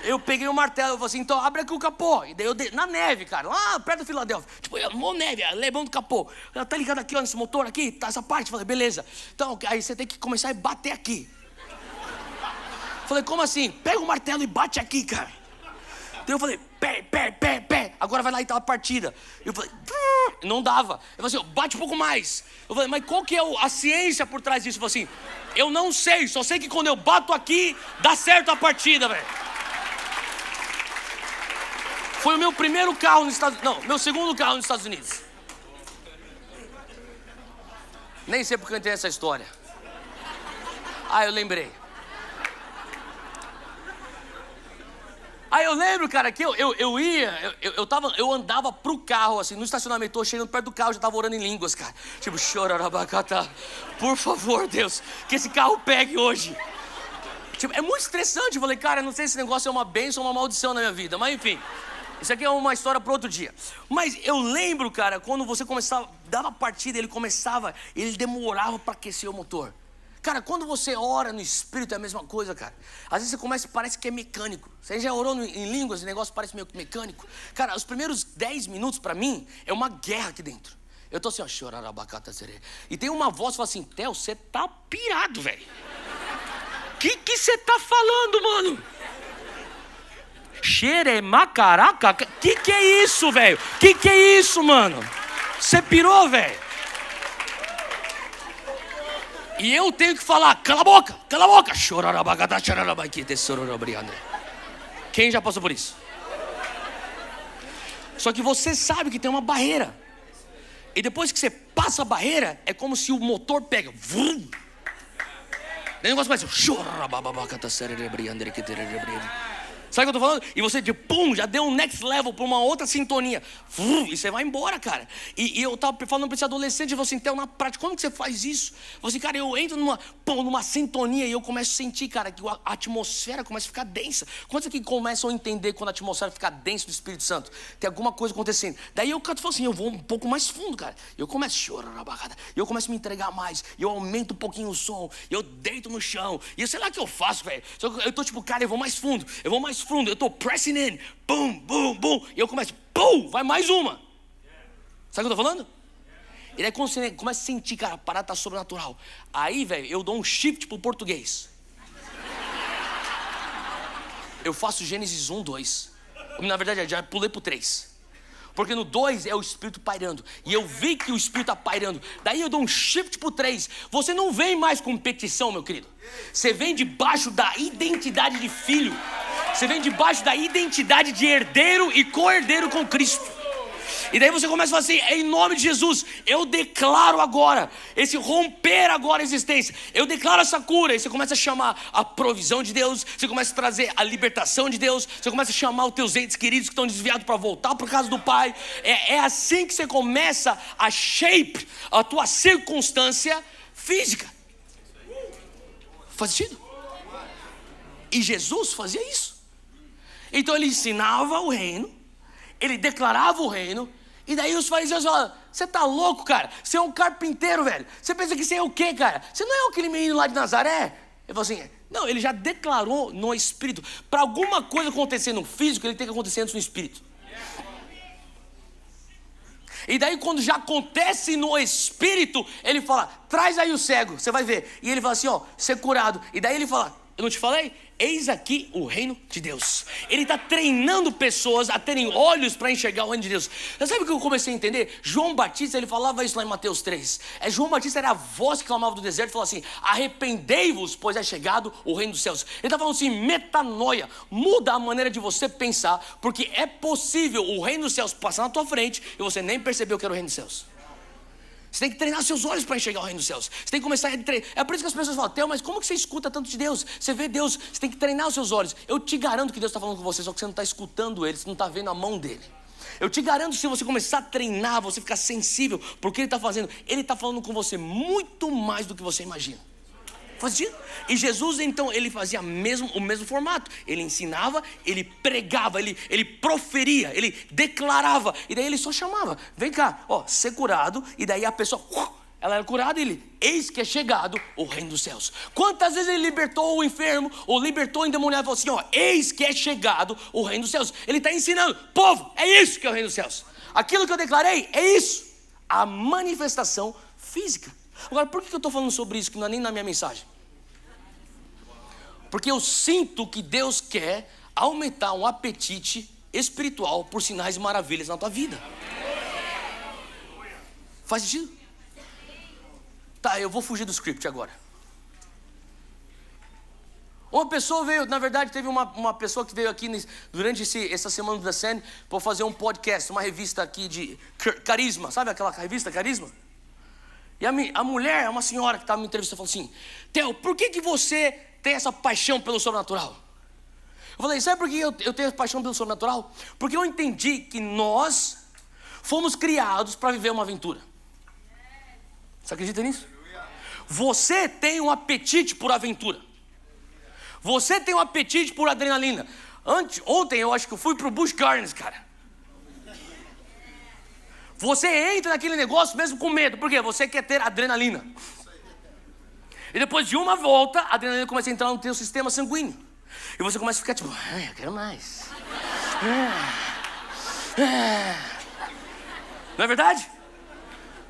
A: Eu peguei o martelo, eu falei assim, então abre aqui o capô. E daí eu dei, na neve, cara, lá perto da Filadélfia. Tipo, mó neve, levando o capô. Ela tá ligado aqui, ó, nesse motor aqui, tá essa parte. Eu falei, beleza. Então, aí você tem que começar a bater aqui. Falei, como assim? Pega o martelo e bate aqui, cara. Daí eu falei, pé. Agora vai lá e tá a partida. Eu falei, não dava. Eu falei assim, bate um pouco mais. Eu falei, mas qual que é a ciência por trás disso? Eu falei assim, eu não sei, só sei que quando eu bato aqui, dá certo a partida, velho. Foi o meu primeiro carro nos Estados Unidos. Não, meu segundo carro nos Estados Unidos. Nem sei porque eu contei essa história. Eu lembrei. Aí eu lembro, cara, que eu andava pro carro, assim, no estacionamento, tô chegando perto do carro, já tava orando em línguas, cara. Tipo, chorarabacata, por favor, Deus, que esse carro pegue hoje. Tipo, é muito estressante. Eu falei, cara, não sei se esse negócio é uma bênção ou uma maldição na minha vida, mas enfim. Isso aqui é uma história para outro dia. Mas eu lembro, cara, quando você começava, dava partida, ele demorava para aquecer o motor. Cara, quando você ora no Espírito é a mesma coisa, cara. Às vezes você começa e parece que é mecânico. Você já orou em línguas, o negócio parece meio mecânico. Cara, os primeiros 10 minutos pra mim é uma guerra aqui dentro. Eu tô assim, ó, chorarabacata serê. E tem uma voz que fala assim, Theo, você tá pirado, velho. Que você tá falando, mano? Xeremacaraca? Que é isso, velho? Que é isso, mano? Você pirou, velho? E eu tenho que falar, cala a boca. Quem já passou por isso? Só que você sabe que tem uma barreira. E depois que você passa a barreira, é como se o motor pega. Vrum. Daí o negócio começa. Sabe o que eu tô falando? E você, já deu um next level pra uma outra sintonia. E você vai embora, cara. E eu tava falando pra esse adolescente, eu falei assim, então, na prática, como que você faz isso? Eu falei assim, cara, eu entro numa sintonia e eu começo a sentir, cara, que a atmosfera começa a ficar densa. Quantos aqui começam a entender quando a atmosfera fica densa do Espírito Santo? Tem alguma coisa acontecendo. Daí eu canto e falo assim, eu vou um pouco mais fundo, cara. Eu começo a chorar na barrada. Eu começo a me entregar mais. Eu aumento um pouquinho o som. Eu deito no chão. E eu sei lá o que eu faço, velho. Eu tô tipo, cara, eu vou mais fundo. Eu tô pressing in, boom, e eu começo, vai mais uma. Sabe o que eu tô falando? E daí quando você começa a sentir, cara, a parada tá sobrenatural. Aí, velho, eu dou um shift pro português. Eu faço Gênesis 1, 2. Na verdade, eu já pulei pro 3. Porque no 2 é o Espírito pairando. E eu vi que o Espírito tá pairando. Daí eu dou um shift pro 3. Você não vem mais com petição, meu querido. Você vem debaixo da identidade de filho. Você vem debaixo da identidade de herdeiro e co-herdeiro com Cristo. E daí você começa a falar assim, em nome de Jesus, eu declaro agora, esse romper agora a existência. Eu declaro essa cura. E você começa a chamar a provisão de Deus. Você começa a trazer a libertação de Deus. Você começa a chamar os teus entes queridos que estão desviados para voltar para casa do Pai. É assim que você começa a shape a tua circunstância física. Faz sentido? E Jesus fazia isso. Então ele ensinava o reino, ele declarava o reino, e daí os fariseus falavam, você tá louco, cara? Você é um carpinteiro, velho. Você pensa que você é o quê, cara? Você não é aquele menino lá de Nazaré? Ele falou assim, não, ele já declarou no espírito. Para alguma coisa acontecer no físico, ele tem que acontecer antes no espírito. E daí quando já acontece no espírito, ele fala, traz aí o cego, você vai ver. E ele fala assim, ó, ser curado. E daí ele fala, eu não te falei? Eis aqui o reino de Deus. Ele está treinando pessoas a terem olhos para enxergar o reino de Deus. Você sabe o que eu comecei a entender? João Batista, ele falava isso lá em Mateus 3. João Batista era a voz que clamava do deserto e falava assim, arrependei-vos, pois é chegado o reino dos céus. Ele está falando assim, metanoia, muda a maneira de você pensar, porque é possível o reino dos céus passar na tua frente e você nem percebeu que era o reino dos céus. Você tem que treinar seus olhos para enxergar o reino dos céus. Você tem que começar a treinar. É por isso que as pessoas falam, Theo, mas como que você escuta tanto de Deus? Você vê Deus, você tem que treinar os seus olhos. Eu te garanto que Deus está falando com você, só que você não está escutando Ele, você não está vendo a mão dEle. Eu te garanto que se você começar a treinar, você ficar sensível, porque Ele está fazendo, Ele está falando com você muito mais do que você imagina. Faz sentido? E Jesus, então, ele fazia o mesmo formato. Ele ensinava, ele pregava, ele proferia, ele declarava. E daí ele só chamava, vem cá, ó, ser curado. E daí a pessoa, ela era curada e ele, eis que é chegado o reino dos céus. Quantas vezes ele libertou o enfermo, ou libertou o endemoniado, e falou assim, ó, eis que é chegado o reino dos céus. Ele está ensinando, povo, é isso que é o reino dos céus. Aquilo que eu declarei, é isso. A manifestação física. Agora, por que eu estou falando sobre isso, que não é nem na minha mensagem? Porque eu sinto que Deus quer aumentar um apetite espiritual por sinais e maravilhas na tua vida. Faz sentido? Tá, eu vou fugir do script agora. Uma pessoa veio, na verdade teve uma pessoa que veio aqui durante essa semana do The Sand para fazer um podcast, uma revista aqui de Carisma. Sabe aquela revista Carisma? E a mulher, uma senhora que estava me entrevistando, falou assim, Theo, por que você tem essa paixão pelo sobrenatural? Eu falei, sabe por que eu tenho paixão pelo sobrenatural? Porque eu entendi que nós fomos criados para viver uma aventura. Você acredita nisso? Você tem um apetite por aventura. Você tem um apetite por adrenalina. Ontem eu acho que eu fui pro Busch Gardens, cara. Você entra naquele negócio mesmo com medo. Por quê? Você quer ter adrenalina. E depois de uma volta, a adrenalina começa a entrar no teu sistema sanguíneo. E você começa a ficar tipo, eu quero mais. Não é verdade?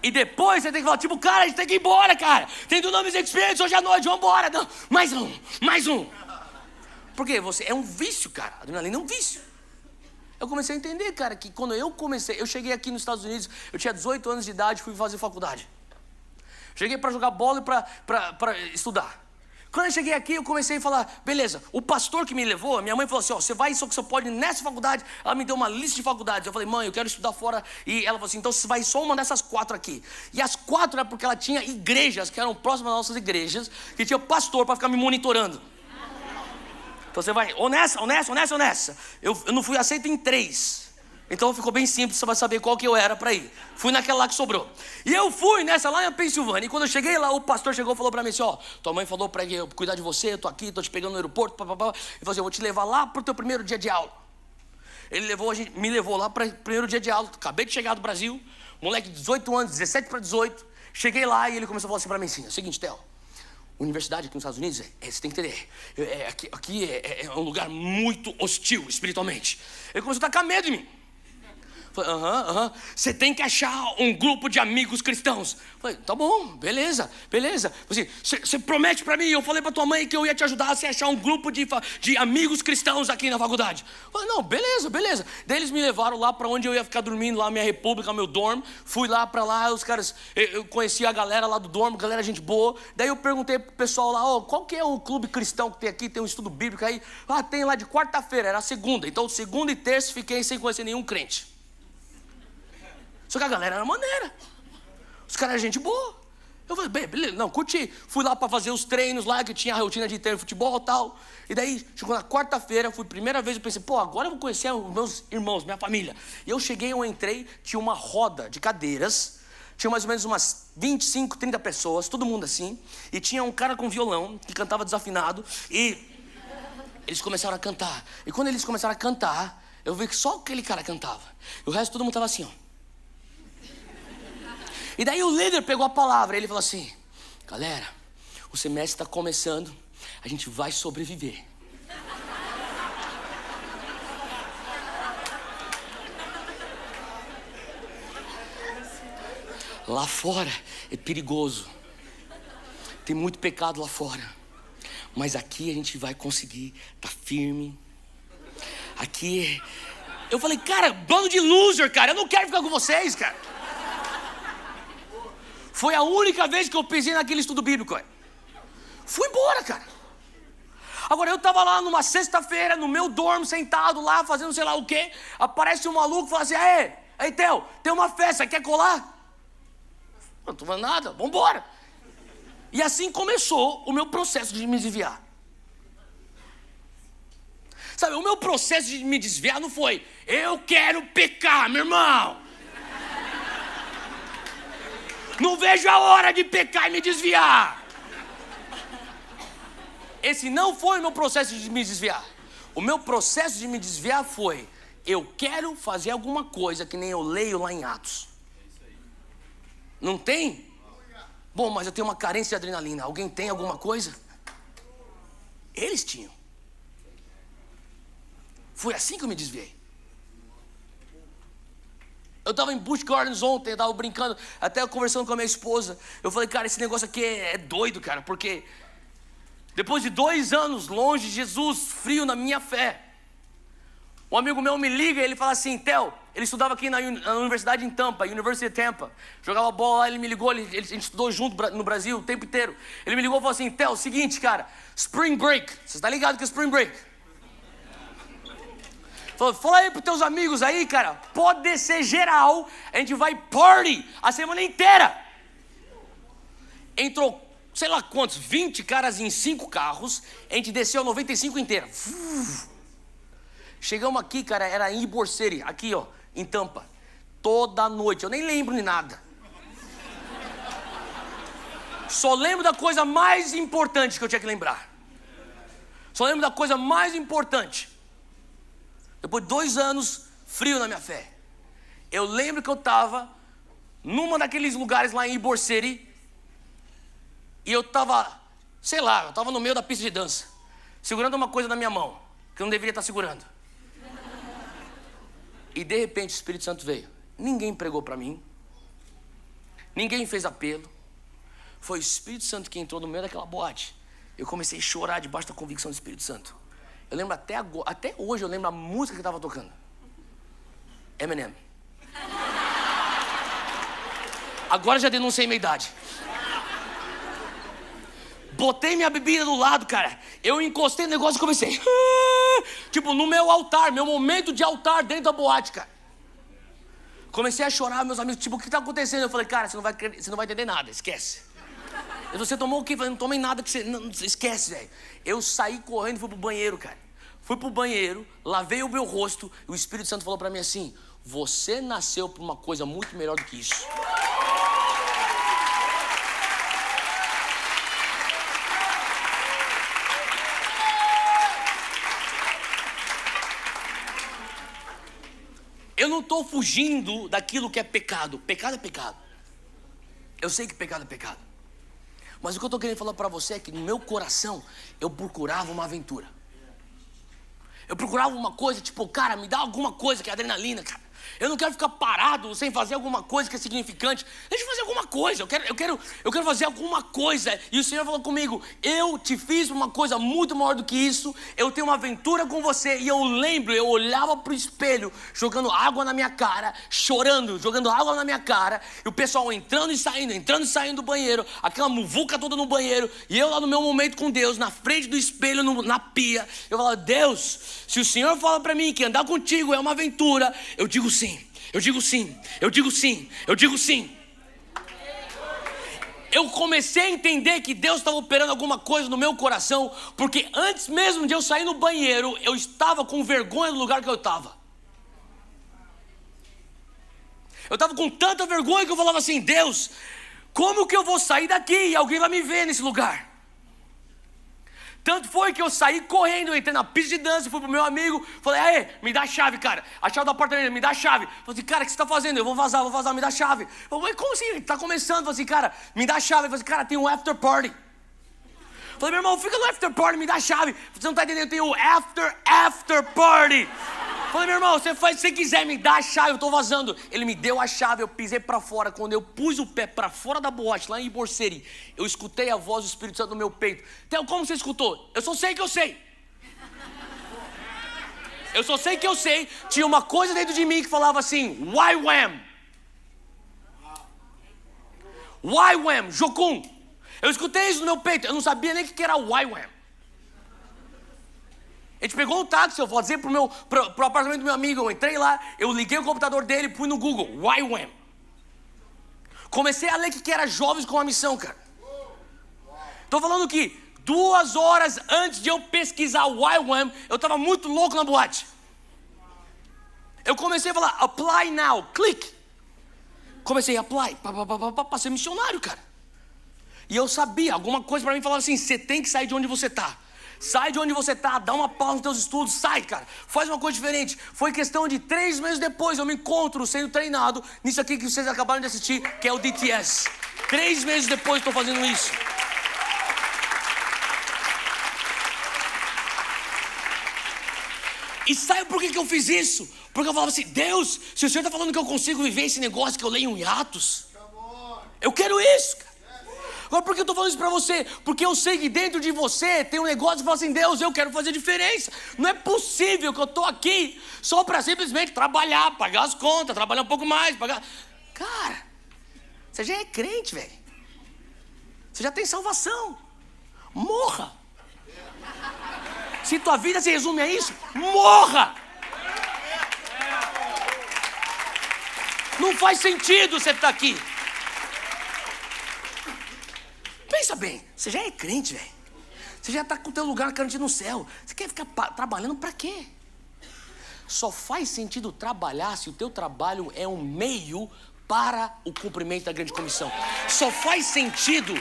A: E depois você tem que falar, tipo, cara, a gente tem que ir embora, cara. Tem Dunamis Experience hoje à noite, vamos embora. Não, mais um. Por quê? É um vício, cara. A adrenalina é um vício. Eu comecei a entender, cara, que quando eu cheguei aqui nos Estados Unidos, eu tinha 18 anos de idade e fui fazer faculdade. Cheguei para jogar bola e para estudar. Quando eu cheguei aqui, eu comecei a falar, beleza, o pastor que me levou, minha mãe falou assim, ó, você vai, só que você pode ir nessa faculdade. Ela me deu uma lista de faculdades. Eu falei, mãe, eu quero estudar fora. E ela falou assim, então você vai só uma dessas 4 aqui. E as 4 era porque ela tinha igrejas que eram próximas das nossas igrejas, que tinha pastor para ficar me monitorando. Então você vai, ou nessa. Eu não fui aceito em 3. Então ficou bem simples, você vai saber qual que eu era para ir. Fui naquela lá que sobrou. E eu fui nessa lá em Pensilvânia. E quando eu cheguei lá, o pastor chegou e falou para mim assim, ó, tua mãe falou para eu cuidar de você, eu tô aqui, tô te pegando no aeroporto, Ele falou assim, eu vou te levar lá pro teu primeiro dia de aula. Ele me levou lá para o primeiro dia de aula. Acabei de chegar do Brasil, moleque de 18 anos, 17 para 18. Cheguei lá e ele começou a falar assim para mim assim, é o seguinte, Theo, universidade aqui nos Estados Unidos, você tem que entender, aqui é um lugar muito hostil espiritualmente. Ele começou a tacar medo em mim. Falei, você tem que achar um grupo de amigos cristãos. Falei, tá bom, beleza. Assim, você promete pra mim, eu falei pra tua mãe que eu ia te ajudar a você achar um grupo de amigos cristãos aqui na faculdade. Falei, não, beleza. Daí eles me levaram lá pra onde eu ia ficar dormindo, lá minha república, meu dorm. Fui lá pra lá, os caras, eu conheci a galera lá do dorm, galera gente boa. Daí eu perguntei pro pessoal lá, qual que é o clube cristão que tem aqui, tem um estudo bíblico aí? Tem lá de quarta-feira, era segunda. Então segunda e terça fiquei sem conhecer nenhum crente. Só que a galera era maneira. Os caras eram gente boa. Eu falei, beleza, não, curti. Fui lá para fazer os treinos lá, que tinha a rotina de treino de futebol e tal. E daí, chegou na quarta-feira, fui primeira vez, eu pensei, agora eu vou conhecer os meus irmãos, minha família. E eu cheguei, eu entrei, tinha uma roda de cadeiras, tinha mais ou menos umas 25, 30 pessoas, todo mundo assim. E tinha um cara com violão, que cantava desafinado, e eles começaram a cantar. E quando eles começaram a cantar, eu vi que só aquele cara cantava. E o resto todo mundo tava assim, ó. E daí o líder pegou a palavra, ele falou assim, galera, o semestre está começando, a gente vai sobreviver. Lá fora é perigoso, tem muito pecado lá fora, mas aqui a gente vai conseguir, tá firme. Aqui, eu falei, cara, bando de loser, cara, eu não quero ficar com vocês, cara. Foi a única vez que eu pisei naquele estudo bíblico. Fui embora, cara. Agora eu tava lá numa sexta-feira, no meu dorm, sentado lá, fazendo sei lá o quê. Aparece um maluco e fala assim, aí, Theo, tem uma festa, quer colar? Eu não tô falando nada, vambora. E assim começou o meu processo de me desviar. Sabe, o meu processo de me desviar não foi, eu quero pecar, meu irmão. Não vejo a hora de pecar e me desviar. esse não foi o meu processo de me desviar. O meu processo de me desviar foi: eu quero fazer alguma coisa que nem eu leio lá em Atos. Não tem? Bom, mas eu tenho uma carência de adrenalina. Alguém tem alguma coisa? Eles tinham. Foi assim que eu me desviei. Eu estava em Busch Gardens ontem, eu estava brincando, até conversando com a minha esposa. Eu falei, cara, esse negócio aqui é doido, cara, porque depois de 2 anos longe de Jesus, frio na minha fé, um amigo meu me liga e ele fala assim: Theo, ele estudava aqui na universidade em Tampa, University of Tampa, jogava bola lá, ele me ligou, a gente estudou junto no Brasil o tempo inteiro. Ele me ligou e falou assim: Theo, seguinte, cara, Spring Break, você está ligado que é Spring Break? Falou, fala aí pros teus amigos aí, cara, pode ser geral, a gente vai party a semana inteira. Entrou, sei lá quantos, 20 caras em 5 carros, a gente desceu a 95 inteira. Chegamos aqui, cara, era em Ybor City, aqui ó, em Tampa. Toda noite, eu nem lembro de nada. Só lembro da coisa mais importante que eu tinha que lembrar. Só lembro da coisa mais importante. Depois de 2 anos, frio na minha fé. Eu lembro que eu estava numa daqueles lugares lá em Ybor City. E eu estava, sei lá, eu estava no meio da pista de dança, segurando uma coisa na minha mão, que eu não deveria estar segurando. E de repente o Espírito Santo veio. Ninguém pregou para mim. Ninguém fez apelo. Foi o Espírito Santo que entrou no meio daquela boate. Eu comecei a chorar debaixo da convicção do Espírito Santo. Eu lembro até hoje eu lembro a música que estava tocando. Eminem. Agora já denunciei minha idade. Botei minha bebida do lado, cara. Eu encostei no negócio e comecei. Tipo, no meu altar, meu momento de altar dentro da boate, cara. Comecei a chorar, meus amigos, tipo, o que tá acontecendo? Eu falei, cara, você não vai entender nada, esquece. Você tomou o quê? Eu falei, não tomei nada, que você não, esquece, velho. Eu saí correndo e fui pro banheiro, cara. Fui pro banheiro, lavei o meu rosto, e o Espírito Santo falou pra mim assim: você nasceu pra uma coisa muito melhor do que isso. Eu não estou fugindo daquilo que é pecado. Pecado é pecado. Eu sei que pecado é pecado. Mas o que eu estou querendo falar para você é que no meu coração eu procurava uma aventura. Eu procurava uma coisa, tipo, cara, me dá alguma coisa que é adrenalina, cara. Eu não quero ficar parado sem fazer alguma coisa que é significante. Deixa eu fazer alguma coisa, eu quero fazer alguma coisa. E o Senhor falou comigo: eu te fiz uma coisa muito maior do que isso. Eu tenho uma aventura com você. E eu lembro, eu olhava pro espelho, jogando água na minha cara, chorando, jogando água na minha cara. E o pessoal entrando e saindo do banheiro, aquela muvuca toda no banheiro. E eu lá no meu momento com Deus, na frente do espelho, na pia. Eu falava: Deus, se o Senhor fala pra mim que andar contigo é uma aventura, eu digo sim. Eu digo sim, eu digo sim, eu digo sim. Eu comecei a entender que Deus estava operando alguma coisa no meu coração, porque antes mesmo de eu sair no banheiro, eu estava com vergonha do lugar que eu estava. Eu estava com tanta vergonha que eu falava assim: Deus, como que eu vou sair daqui e alguém vai me ver nesse lugar? Tanto foi que eu saí correndo, entrei na pista de dança, fui pro meu amigo, falei: aê, me dá a chave, cara. A chave do apartamento, me dá a chave. Falei assim: cara, o que você tá fazendo? Eu vou vazar, me dá a chave. Falei: como assim? Tá começando. Falei assim: cara, me dá a chave. Falei assim: cara, tem um after party. Falei: meu irmão, fica no after party, me dá a chave. Você não tá entendendo, tem o after party. Falei: meu irmão, você faz o que você quiser, me dá a chave, eu tô vazando. Ele me deu a chave, eu pisei pra fora. Quando eu pus o pé pra fora da boate, lá em Ybor City, eu escutei a voz do Espírito Santo no meu peito. Então, como você escutou? Eu só sei que eu sei. Eu só sei que eu sei. Tinha uma coisa dentro de mim que falava assim: YWAM. YWAM, Jocum. Eu escutei isso no meu peito, eu não sabia nem o que era YWAM. A gente pegou um táxi, eu vou dizer pro apartamento do meu amigo. Eu entrei lá, eu liguei o computador dele, fui no Google, YWAM. Comecei a ler o que era Jovens com a Missão, cara. Tô falando que 2 horas antes de eu pesquisar YWAM, eu tava muito louco na boate. Eu comecei a falar: apply now, clique. Comecei a apply, pra ser missionário, cara. E eu sabia, alguma coisa pra mim falava assim: você tem que sair de onde você tá. Sai de onde você está, dá uma pausa nos teus estudos, sai, cara. Faz uma coisa diferente. Foi questão de 3 meses depois, eu me encontro sendo treinado nisso aqui que vocês acabaram de assistir, que é o DTS. 3 meses depois estou fazendo isso. E sabe por que eu fiz isso? Porque eu falava assim, Deus, se o Senhor está falando que eu consigo viver esse negócio que eu leio em Atos, eu quero isso, cara. Agora por que eu estou falando isso para você? Porque eu sei que dentro de você tem um negócio que fala assim, Deus, eu quero fazer diferença. Não é possível que eu estou aqui só para simplesmente trabalhar, pagar as contas, trabalhar um pouco mais, pagar... Cara, você já é crente, velho. Você já tem salvação. Morra. Se tua vida se resume a isso, morra. Não faz sentido você estar aqui. Pensa bem, você já é crente, velho. Você já está com o teu lugar garantido no céu. Você quer ficar trabalhando para quê? Só faz sentido trabalhar se o teu trabalho é um meio para o cumprimento da grande comissão. Só faz sentido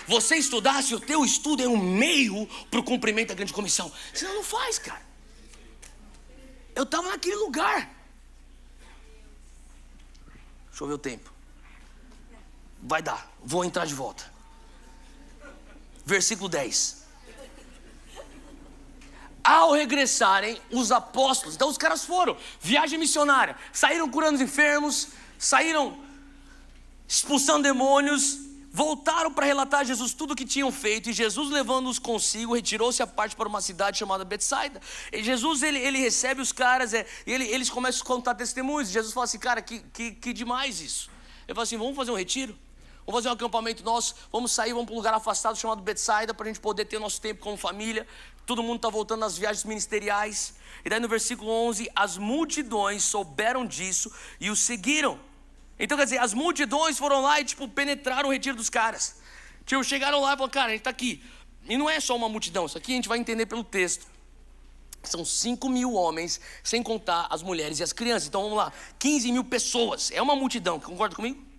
A: você estudar se o teu estudo é um meio para o cumprimento da grande comissão. Senão não faz, cara. Eu estava naquele lugar. Deixa eu ver o tempo. Vai dar, vou entrar de volta. Versículo 10. Ao regressarem os apóstolos, então os caras foram, viagem missionária, saíram curando os enfermos, saíram expulsando demônios, voltaram para relatar a Jesus tudo o que tinham feito, e Jesus, levando-os consigo, retirou-se à parte para uma cidade chamada Betsaida. E Jesus, ele recebe os caras, eles começam a contar testemunhos. Jesus fala assim, cara, que demais isso. Ele fala assim, vamos fazer um retiro? Vamos fazer um acampamento nosso, vamos sair, vamos para um lugar afastado chamado Betsaida, para a gente poder ter nosso tempo como família. Todo mundo está voltando nas viagens ministeriais. E daí no versículo 11, as multidões souberam disso e o seguiram. Então quer dizer, as multidões foram lá e penetraram o retiro dos caras. Chegaram lá e falaram, cara, a gente está aqui. E não é só uma multidão, isso aqui a gente vai entender pelo texto. São 5.000 homens, sem contar as mulheres e as crianças. Então vamos lá, 15.000 pessoas, é uma multidão, concorda comigo?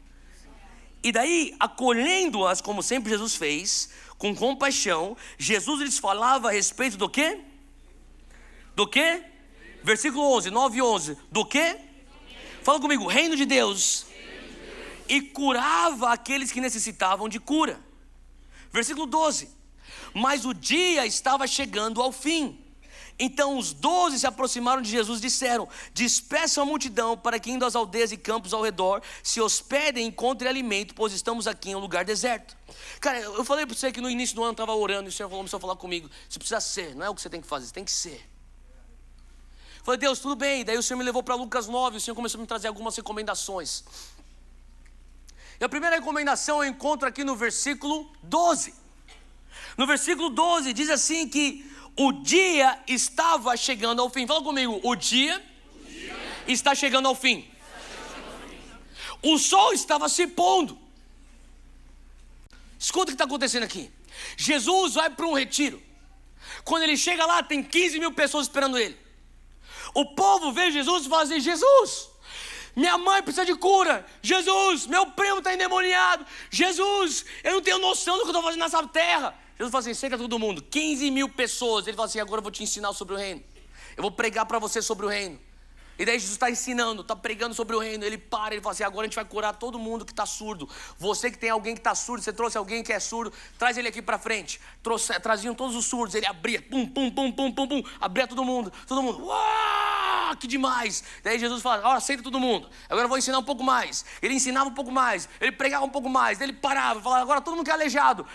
A: E daí, acolhendo-as, como sempre Jesus fez, com compaixão, Jesus lhes falava a respeito do quê? Do quê? Versículo 11, 9 e 11. Do quê? Fala comigo, reino de Deus. E curava aqueles que necessitavam de cura. Versículo 12. Mas o dia estava chegando ao fim. Então os 12 se aproximaram de Jesus e disseram, despeçam a multidão para que indo às aldeias e campos ao redor, se hospedem e encontrem alimento, pois estamos aqui em um lugar deserto. Cara, eu falei para você que no início do ano eu estava orando e o Senhor começou a falar comigo, você precisa ser, não é o que você tem que fazer, você tem que ser. Eu falei, Deus, tudo bem. Daí o Senhor me levou para Lucas 9, o Senhor começou a me trazer algumas recomendações. E a primeira recomendação eu encontro aqui no versículo 12. No versículo 12 diz assim que o dia estava chegando ao fim. Fala comigo, o dia está chegando ao fim. O sol estava se pondo. Escuta o que está acontecendo aqui. Jesus vai para um retiro. Quando ele chega lá, tem 15.000 pessoas esperando ele. O povo vê Jesus e fala assim, Jesus, minha mãe precisa de cura. Jesus, meu primo está endemoniado. Jesus, eu não tenho noção do que eu estou fazendo nessa terra. Jesus fala assim, senta todo mundo, 15.000 pessoas. Ele fala assim, agora eu vou te ensinar sobre o reino. Eu vou pregar para você sobre o reino. E daí Jesus está ensinando, está pregando sobre o reino. Ele para, ele fala assim, agora a gente vai curar todo mundo que está surdo. Você que tem alguém que está surdo, você trouxe alguém que é surdo, traz ele aqui para frente. Traziam todos os surdos, ele abria, pum, pum, pum, pum, pum, pum, abria todo mundo, uau, que demais. Daí Jesus fala, agora senta todo mundo, agora eu vou ensinar um pouco mais. Ele ensinava um pouco mais, ele pregava um pouco mais, daí ele parava, falava, agora todo mundo que é aleijado,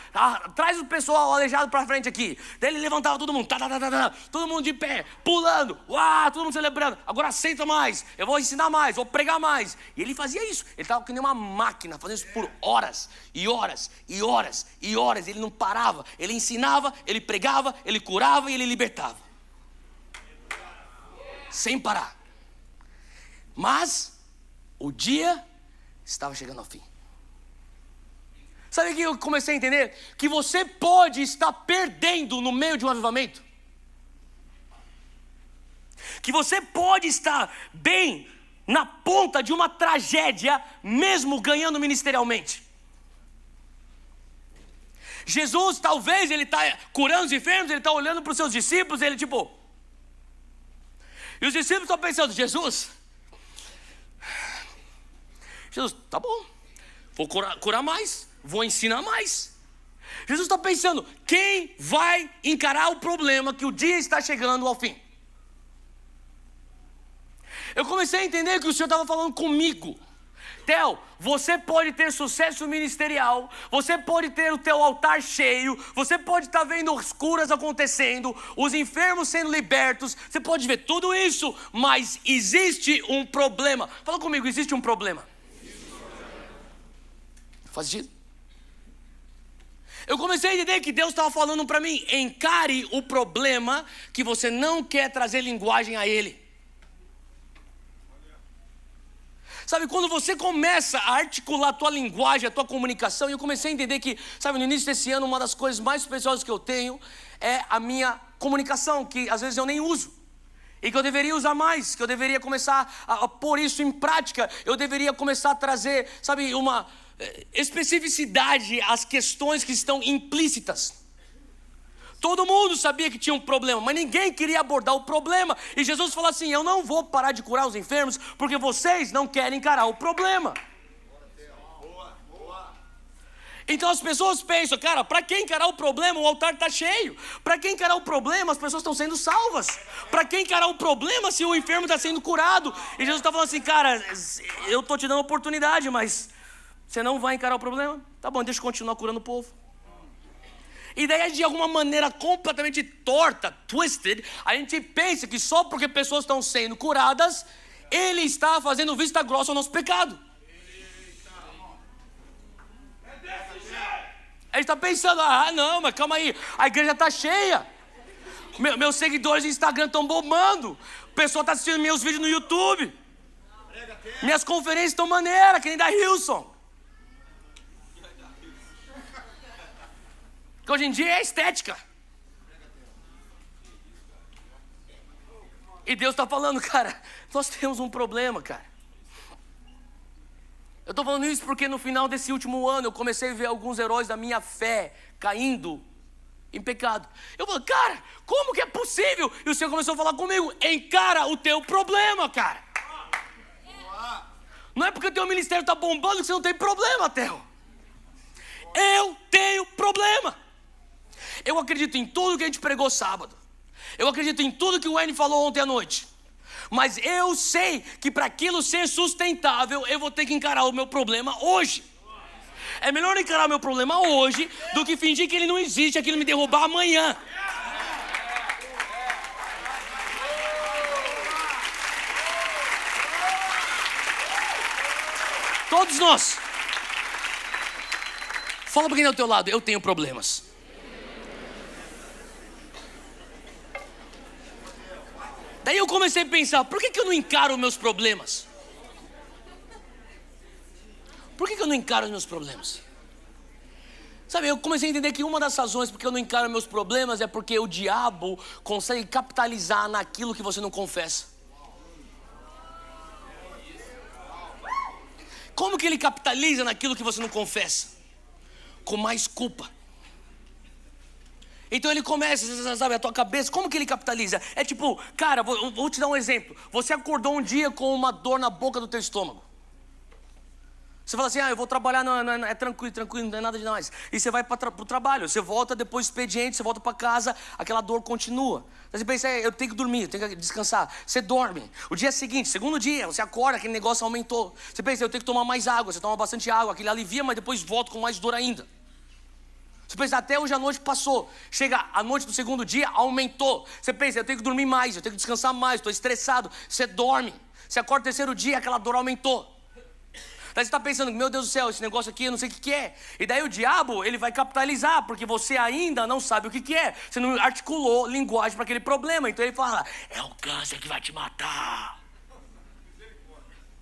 A: traz o pessoal aleijado para frente aqui. Daí ele levantava todo mundo, todo mundo de pé, pulando, uau, todo mundo celebrando, agora senta mais, eu vou ensinar mais, vou pregar mais. E ele fazia isso, ele estava que nem uma máquina, fazendo isso por horas e horas e horas e horas. Ele não parava, ele ensinava, ele pregava, ele curava e ele libertava, sem parar. Mas o dia estava chegando ao fim. Sabe o que eu comecei a entender? Que você pode estar perdendo no meio de um avivamento. Que você pode estar bem na ponta de uma tragédia, mesmo ganhando ministerialmente. Jesus, talvez, ele está curando os enfermos, ele está olhando para os seus discípulos, ele tipo... E os discípulos estão pensando, Jesus, tá bom, vou curar mais, vou ensinar mais. Jesus está pensando, quem vai encarar o problema que o dia está chegando ao fim? Eu comecei a entender que o Senhor estava falando comigo. Theo, você pode ter sucesso ministerial, você pode ter o teu altar cheio, você pode estar vendo as curas acontecendo, os enfermos sendo libertos, você pode ver tudo isso, mas existe um problema. Fala comigo, existe um problema. Faz sentido? Eu comecei a entender que Deus estava falando para mim, encare o problema que você não quer trazer linguagem a ele. Sabe, quando você começa a articular a tua linguagem, a tua comunicação, e eu comecei a entender que, sabe, no início desse ano, uma das coisas mais preciosas que eu tenho é a minha comunicação, que às vezes eu nem uso, e que eu deveria usar mais, que eu deveria começar a pôr isso em prática, eu deveria começar a trazer, sabe, uma especificidade às questões que estão implícitas. Todo mundo sabia que tinha um problema, mas ninguém queria abordar o problema. E Jesus falou assim, eu não vou parar de curar os enfermos, porque vocês não querem encarar o problema. Então as pessoas pensam, cara, para quem encarar o problema, o altar está cheio. Para quem encarar o problema, as pessoas estão sendo salvas. Para quem encarar o problema, se o enfermo está sendo curado. E Jesus está falando assim, cara, eu estou te dando oportunidade, mas você não vai encarar o problema? Tá bom, deixa eu continuar curando o povo. E daí, de alguma maneira completamente torta, twisted, a gente pensa que só porque pessoas estão sendo curadas, ele está fazendo vista grossa ao nosso pecado. A gente está pensando, não, mas calma aí, a igreja está cheia. Meus seguidores no Instagram estão bombando. O pessoal está assistindo meus vídeos no YouTube. Minhas conferências estão maneiras, que nem da Hilson. Que hoje em dia é estética. E Deus está falando, cara, nós temos um problema, cara. Eu estou falando isso porque no final desse último ano eu comecei a ver alguns heróis da minha fé caindo em pecado. Eu falei, cara, como que é possível? E o Senhor começou a falar comigo, encara o teu problema, cara. Não é porque o teu ministério está bombando que você não tem problema, Theo. Eu tenho problema. Eu acredito em tudo que a gente pregou sábado. Eu acredito em tudo que o Wayne falou ontem à noite. Mas eu sei que para aquilo ser sustentável, eu vou ter que encarar o meu problema hoje. É melhor encarar o meu problema hoje do que fingir que ele não existe, aquilo me derrubar amanhã. Todos nós. Fala para quem está do teu lado, eu tenho problemas. Daí eu comecei a pensar, por que eu não encaro os meus problemas? Por que eu não encaro os meus problemas? Sabe, eu comecei a entender que uma das razões porque eu não encaro meus problemas é porque o diabo consegue capitalizar naquilo que você não confessa. Como que ele capitaliza naquilo que você não confessa? Com mais culpa. Então ele começa, sabe, a tua cabeça, como que ele capitaliza? É tipo, cara, vou te dar um exemplo. Você acordou um dia com uma dor na boca do teu estômago. Você fala assim, eu vou trabalhar, é tranquilo, não é nada demais. E você vai para o trabalho, você volta depois do expediente, você volta para casa, aquela dor continua. Você pensa, eu tenho que dormir, eu tenho que descansar. Você dorme. O dia seguinte, segundo dia, você acorda, aquele negócio aumentou. Você pensa, eu tenho que tomar mais água, você toma bastante água, aquele alivia, mas depois volta com mais dor ainda. Você pensa, até hoje a noite passou. Chega a noite do segundo dia, aumentou. Você pensa, eu tenho que dormir mais, eu tenho que descansar mais, estou estressado. Você dorme. Você acorda no terceiro dia, aquela dor aumentou. Daí você está pensando, meu Deus do céu, esse negócio aqui eu não sei o que é. E daí o diabo, ele vai capitalizar, porque você ainda não sabe o que é. Você não articulou linguagem para aquele problema. Então ele fala, é o câncer que vai te matar.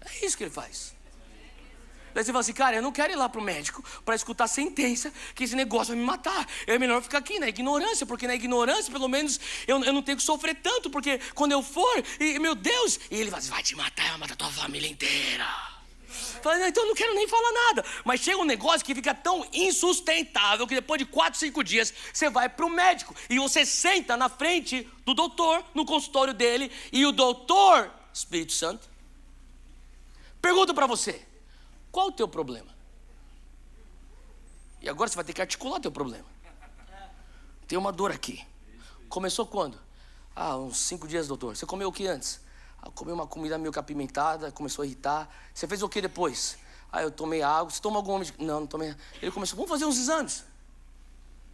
A: É isso que ele faz. Daí você fala assim, cara, eu não quero ir lá pro médico para escutar sentença que esse negócio vai me matar. É melhor ficar aqui na ignorância, porque na ignorância, pelo menos, eu não tenho que sofrer tanto, porque quando eu for, e meu Deus, e ele vai te matar, vai matar tua família inteira. Fala, não, então eu não quero nem falar nada. Mas chega um negócio que fica tão insustentável que depois de 4, 5 dias você vai para o médico e você senta na frente do doutor, no consultório dele, e o doutor, Espírito Santo, pergunta para você: qual o teu problema? E agora você vai ter que articular teu problema. Tem uma dor aqui. Começou quando? Uns 5 dias, doutor. Você comeu o que antes? Comi uma comida meio que apimentada, começou a irritar. Você fez o que depois? Eu tomei água. Você tomou alguma... Não, não tomei. Ele começou, vamos fazer uns exames.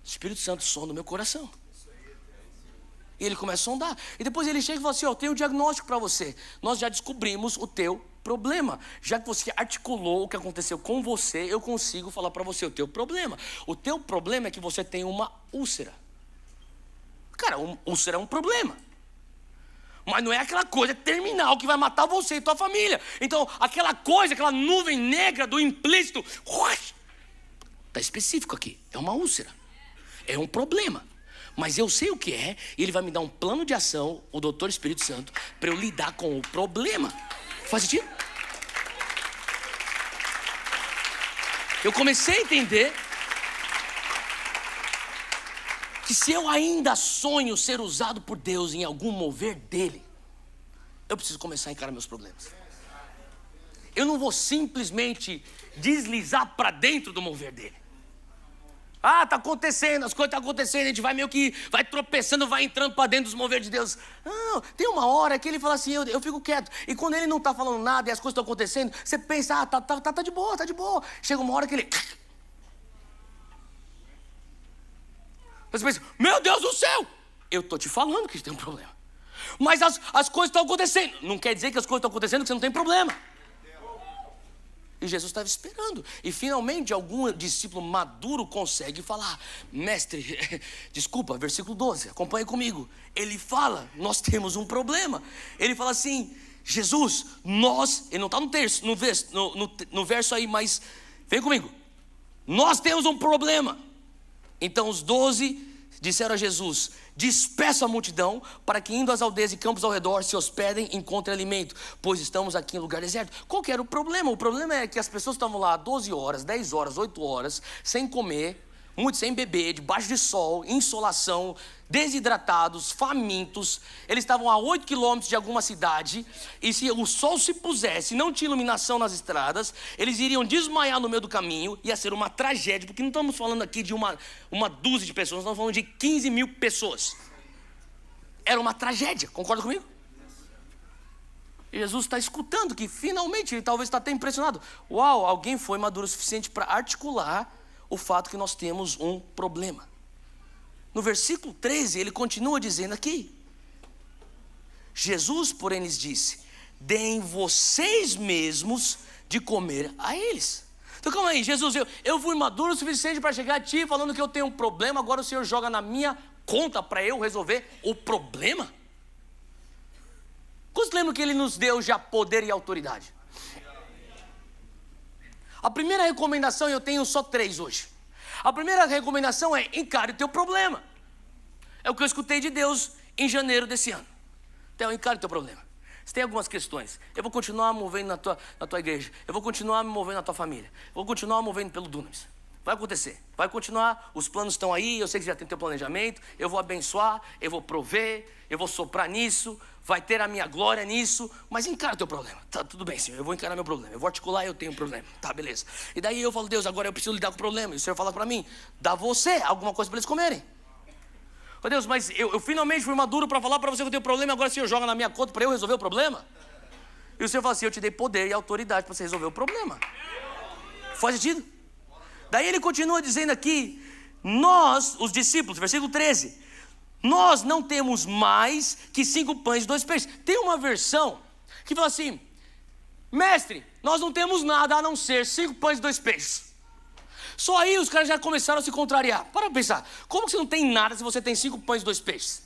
A: Espírito Santo sonda no meu coração. E ele começa a sondar. E depois ele chega e fala assim, eu tenho um diagnóstico para você. Nós já descobrimos o teu problema. Já que você articulou o que aconteceu com você, eu consigo falar para você o teu problema. O teu problema é que você tem uma úlcera. Cara, úlcera é um problema. Mas não é aquela coisa terminal que vai matar você e tua família. Então, aquela coisa, aquela nuvem negra do implícito, está específico aqui. É uma úlcera. É um problema. Mas eu sei o que é, e ele vai me dar um plano de ação, o doutor Espírito Santo, para eu lidar com o problema. Faz sentido? Eu comecei a entender que se eu ainda sonho ser usado por Deus em algum mover dele, eu preciso começar a encarar meus problemas. Eu não vou simplesmente deslizar para dentro do mover dele. Tá acontecendo, as coisas estão acontecendo, a gente vai meio que, vai tropeçando, vai entrando para dentro dos mover de Deus. Não, tem uma hora que ele fala assim, eu fico quieto. E quando ele não está falando nada e as coisas estão acontecendo, você pensa, tá de boa, tá de boa. Chega uma hora que ele... Você pensa, meu Deus do céu, eu tô te falando que tem um problema. Mas as coisas estão acontecendo. Não quer dizer que as coisas estão acontecendo que você não tem problema. E Jesus estava esperando. E finalmente algum discípulo maduro consegue falar, mestre, desculpa, versículo 12, acompanhe comigo. Ele fala, nós temos um problema. Ele fala assim, Jesus, ele não está no verso aí, mas vem comigo. Nós temos um problema. Então os 12 disseram a Jesus, despeça a multidão para que indo às aldeias e campos ao redor se hospedem e encontrem alimento, pois estamos aqui em lugar deserto. Qual que era o problema? O problema é que as pessoas estavam lá 12 horas, 10 horas, 8 horas, sem comer, muitos sem beber, debaixo de sol, insolação, desidratados, famintos. Eles estavam a 8 quilômetros de alguma cidade, e se o sol se pusesse, não tinha iluminação nas estradas, eles iriam desmaiar no meio do caminho, ia ser uma tragédia, porque não estamos falando aqui de uma dúzia de pessoas, nós estamos falando de 15 mil pessoas. Era uma tragédia, concorda comigo? E Jesus está escutando que finalmente, ele talvez está até impressionado. Uau, alguém foi maduro o suficiente para articular o fato que nós temos um problema. No versículo 13, ele continua dizendo aqui. Jesus, porém, lhes disse, deem vocês mesmos de comer a eles. Então calma aí, Jesus, eu fui maduro o suficiente para chegar a ti falando que eu tenho um problema, agora o Senhor joga na minha conta para eu resolver o problema? Quantos lembram que ele nos deu já poder e autoridade? A primeira recomendação, eu tenho só 3 hoje. A primeira recomendação é, encare o teu problema. É o que eu escutei de Deus em janeiro desse ano. Então, encare o teu problema. Você tem algumas questões. Eu vou continuar movendo na tua igreja. Eu vou continuar me movendo na tua família. Eu vou continuar movendo pelo Dunamis. Vai acontecer. Vai continuar. Os planos estão aí. Eu sei que você já tem teu planejamento. Eu vou abençoar. Eu vou prover. Eu vou soprar nisso. Vai ter a minha glória nisso. Mas encara o teu problema. Tá, tudo bem, Senhor. Eu vou encarar meu problema. Eu vou articular, eu tenho um problema. Tá, beleza. E daí eu falo, Deus, agora eu preciso lidar com o problema. E o Senhor fala para mim, dá você alguma coisa para eles comerem. Ô Deus, mas eu finalmente fui maduro para falar para você que eu tenho problema. Agora o Senhor joga na minha conta para eu resolver o problema. E o Senhor fala assim, eu te dei poder e autoridade para você resolver o problema. Faz sentido? Daí ele continua dizendo aqui, nós, os discípulos, versículo 13, nós não temos mais que 5 pães e 2 peixes. Tem uma versão que fala assim, mestre, nós não temos nada a não ser 5 pães e 2 peixes. Só aí os caras já começaram a se contrariar. Para pensar, como que você não tem nada se você tem 5 pães e 2 peixes?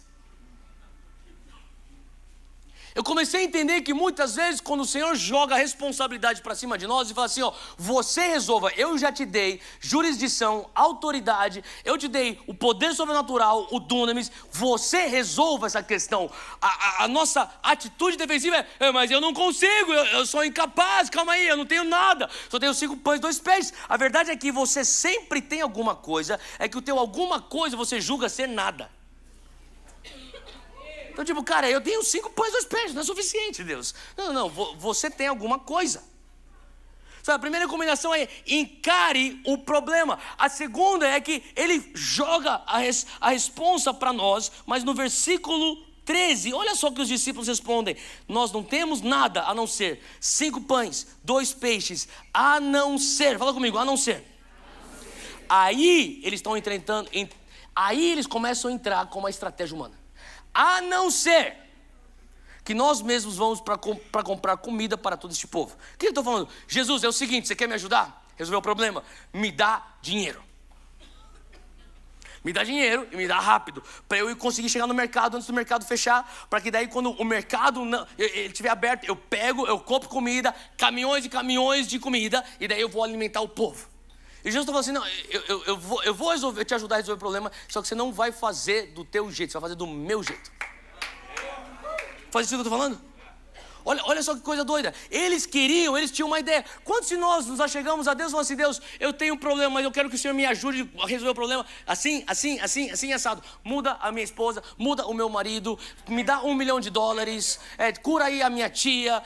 A: comecei a entender que muitas vezes quando o Senhor joga a responsabilidade para cima de nós e fala assim, ó, você resolva, eu já te dei jurisdição, autoridade, eu te dei o poder sobrenatural, o dunamis, você resolva essa questão. A nossa atitude defensiva é, mas eu não consigo, eu sou incapaz, calma aí, eu não tenho nada, só tenho 5 pães e 2 peixes. A verdade é que você sempre tem alguma coisa, é que o teu alguma coisa você julga ser nada. Então, tipo, cara, eu tenho 5 pães e 2 peixes, não é suficiente, Deus. Não, você tem alguma coisa. Sabe, a primeira combinação é encare o problema. A segunda é que ele joga a responsa para nós, mas no versículo 13, olha só o que os discípulos respondem. Nós não temos nada a não ser 5 pães, 2 peixes, a não ser, fala comigo, a não ser. Aí eles estão enfrentando, aí eles começam a entrar com uma estratégia humana. A não ser que nós mesmos vamos para comprar comida para todo este povo. O que eu estou falando? Jesus, é o seguinte, você quer me ajudar? Resolver o problema? Me dá dinheiro. Me dá dinheiro e me dá rápido, para eu conseguir chegar no mercado antes do mercado fechar, para que daí quando o mercado ele estiver aberto, eu compro comida, caminhões e caminhões de comida, e daí eu vou alimentar o povo. E Jesus está falando assim, não, eu vou resolver, te ajudar a resolver o problema, só que você não vai fazer do teu jeito, você vai fazer do meu jeito. Faz isso que eu estou falando? Olha só que coisa doida. Eles tinham uma ideia. Quantos de nós nos achegamos a Deus e falamos assim, Deus, eu tenho um problema, mas eu quero que o Senhor me ajude a resolver o problema. Assim, assado. Muda a minha esposa, muda o meu marido, me dá $1 milhão, cura aí a minha tia,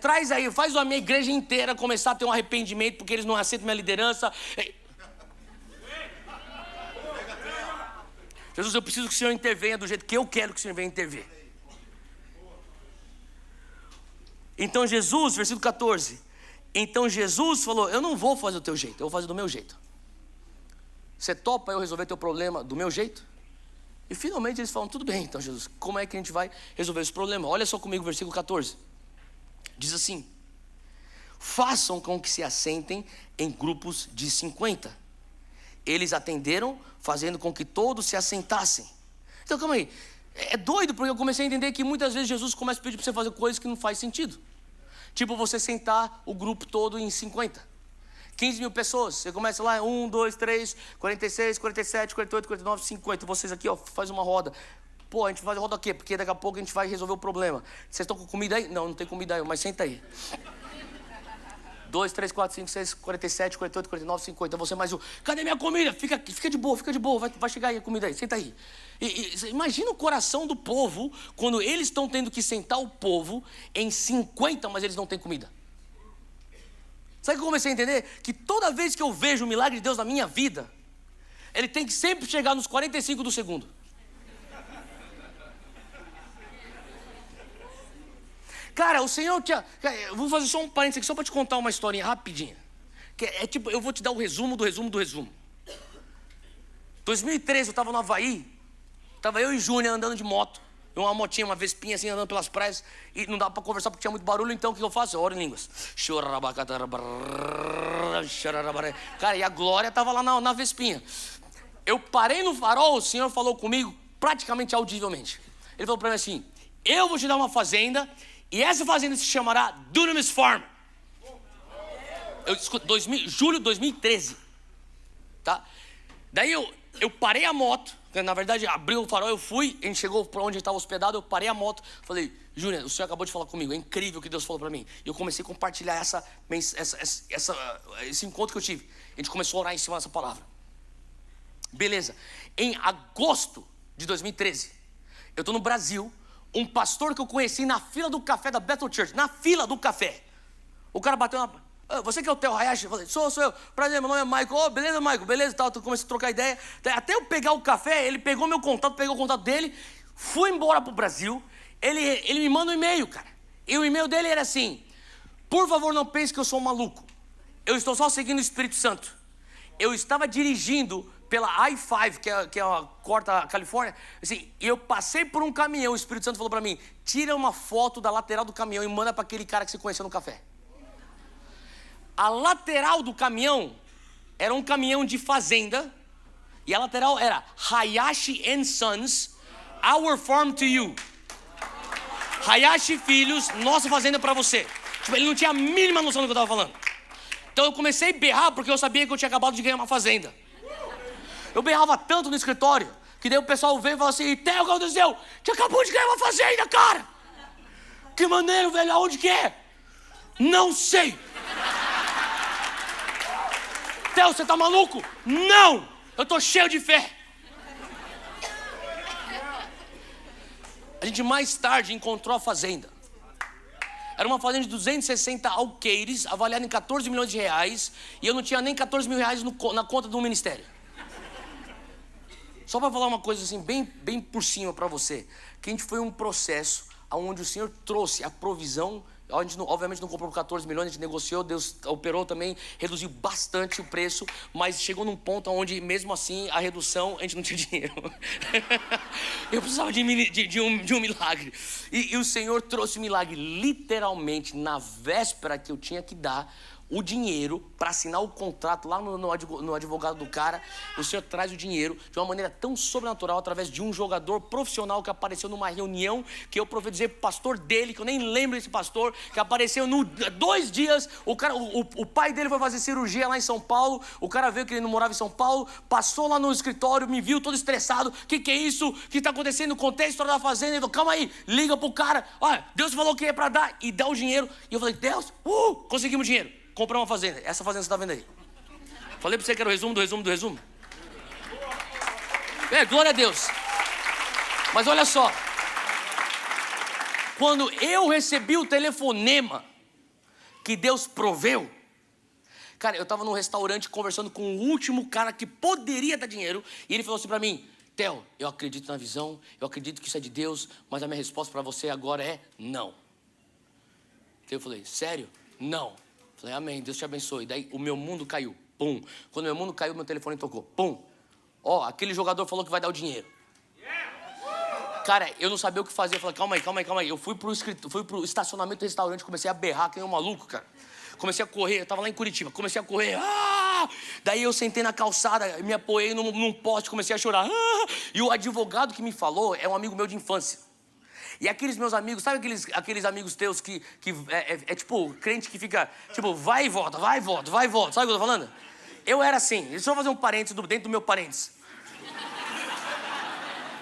A: traz aí, faz a minha igreja inteira começar a ter um arrependimento, porque eles não aceitam minha liderança. Jesus, eu preciso que o Senhor intervenha do jeito que eu quero que o Senhor venha intervir. Então Jesus, versículo 14, então Jesus falou, eu não vou fazer do teu jeito, eu vou fazer do meu jeito. Você topa eu resolver teu problema do meu jeito? E finalmente eles falam, tudo bem então Jesus, como é que a gente vai resolver esse problema? Olha só comigo, versículo 14, diz assim, façam com que se assentem em grupos de 50. Eles atenderam, fazendo com que todos se assentassem. Então calma aí. É doido, porque eu comecei a entender que muitas vezes Jesus começa a pedir para você fazer coisas que não faz sentido. Tipo você sentar o grupo todo em 50. 15 mil pessoas, você começa lá, 1, 2, 3, 46, 47, 48, 49, 50. Vocês aqui, ó, faz uma roda. Pô, a gente faz roda aqui, porque daqui a pouco a gente vai resolver o problema. Vocês estão com comida aí? Não tem comida aí, mas senta aí. 2, 3, 4, 5, 6, 47, 48, 49, 50. Você mais um. Cadê minha comida? Fica de boa. Vai chegar aí a comida aí, senta aí. Imagina o coração do povo quando eles estão tendo que sentar o povo em 50, mas eles não têm comida. Sabe o que eu comecei a entender? Que toda vez que eu vejo o milagre de Deus na minha vida, ele tem que sempre chegar nos 45 do segundo. Cara, o Senhor tinha... Eu vou fazer só um parênteses aqui, só para te contar uma historinha rapidinha. Que é tipo, eu vou te dar o resumo do resumo do resumo. 2013, eu estava no Havaí. Estava eu e Júnior andando de moto. Uma motinha, uma vespinha assim, andando pelas praias. E não dava para conversar porque tinha muito barulho. Então o que eu faço? Eu oro em línguas. Cara, e a Glória estava lá na vespinha. Eu parei no farol, o Senhor falou comigo praticamente audivelmente. Ele falou para mim assim, eu vou te dar uma fazenda... E essa fazenda se chamará Dunamis Farm. Eu escuto, julho de 2013. Tá? Daí eu parei a moto. Na verdade, abriu o farol, eu fui. A gente chegou para onde estava hospedado. Eu parei a moto. Falei, Júnior, o senhor acabou de falar comigo. É incrível o que Deus falou para mim. E eu comecei a compartilhar esse encontro que eu tive. A gente começou a orar em cima dessa palavra. Beleza. Em agosto de 2013, eu estou no Brasil. Um pastor que eu conheci na fila do café da Bethel Church. Na fila do café. O cara bateu na... Você que é o Theo Hayashi? Eu falei, sou eu. Prazer, meu nome é Michael. Oh, beleza, Michael? Beleza e tal. Comecei a trocar ideia. Até eu pegar o café, ele pegou meu contato, pegou o contato dele. Fui embora pro Brasil. Ele me manda um e-mail, cara. E o e-mail dele era assim, por favor, não pense que eu sou um maluco. Eu estou só seguindo o Espírito Santo. Eu estava dirigindo... pela I-5, que é a corta a Califórnia, assim, e eu passei por um caminhão, o Espírito Santo falou para mim, tira uma foto da lateral do caminhão e manda para aquele cara que você conheceu no café. A lateral do caminhão era um caminhão de fazenda, e a lateral era Hayashi & Sons, Our Farm to You.
B: Hayashi Filhos, nossa fazenda pra você. Tipo, ele não tinha a mínima noção do que eu tava falando. Então eu comecei a berrar porque eu sabia que eu tinha acabado de ganhar uma fazenda. Eu berrava tanto no escritório que daí o pessoal veio e falou assim: Theo, o que aconteceu? Você acabou de ganhar uma fazenda, cara! Que maneiro, velho, aonde que é? Não sei. Theo, você tá maluco? Não! Eu tô cheio de fé. A gente mais tarde encontrou a fazenda. Era uma fazenda de 260 alqueires, avaliada em 14 milhões de reais, e eu não tinha nem 14 mil reais na conta do ministério. Só para falar uma coisa assim, bem por cima para você, que a gente foi um processo onde o Senhor trouxe a provisão. A gente obviamente não comprou por 14 milhões, a gente negociou, Deus operou também, reduziu bastante o preço, mas chegou num ponto onde mesmo assim a redução, a gente não tinha dinheiro. Eu precisava de um milagre. E o Senhor trouxe o milagre literalmente na véspera que eu tinha que dar o dinheiro para assinar o contrato lá no advogado do cara. O Senhor traz o dinheiro de uma maneira tão sobrenatural através de um jogador profissional que apareceu numa reunião que eu profetizei pro pastor dele, que eu nem lembro desse pastor, que apareceu 2 dias. O pai dele foi fazer cirurgia lá em São Paulo. O cara veio que ele não morava em São Paulo, passou lá no escritório, me viu todo estressado. Que é isso? O que tá acontecendo? Contei a história da fazenda. Ele falou: calma aí, liga pro cara. Olha, Deus falou que é para dar e dá o dinheiro. E eu falei: Deus, conseguimos dinheiro. Comprar uma fazenda. Essa fazenda você tá vendo aí. Falei pra você que era o resumo do resumo do resumo. Glória a Deus. Mas olha só. Quando eu recebi o telefonema que Deus proveu, cara, eu tava num restaurante conversando com o último cara que poderia dar dinheiro, e ele falou assim pra mim: Theo, eu acredito na visão, eu acredito que isso é de Deus, mas a minha resposta pra você agora é não. Eu falei: sério? Não. Falei: amém, Deus te abençoe. Daí o meu mundo caiu, pum. Quando meu mundo caiu, meu telefone tocou, pum. Aquele jogador falou que vai dar o dinheiro. Cara, eu não sabia o que fazer. Eu falei: calma aí. Eu fui pro estacionamento do restaurante, comecei a berrar que nem um maluco, cara. Comecei a correr, eu tava lá em Curitiba, comecei a correr. Daí eu sentei na calçada, me apoiei num poste, comecei a chorar. E o advogado que me falou é um amigo meu de infância. E aqueles meus amigos, sabe aqueles amigos teus que é tipo crente que fica tipo vai e volta, vai e volta, vai e volta. Sabe o que eu tô falando? Eu era assim. Deixa eu fazer um parênteses dentro do meu parênteses.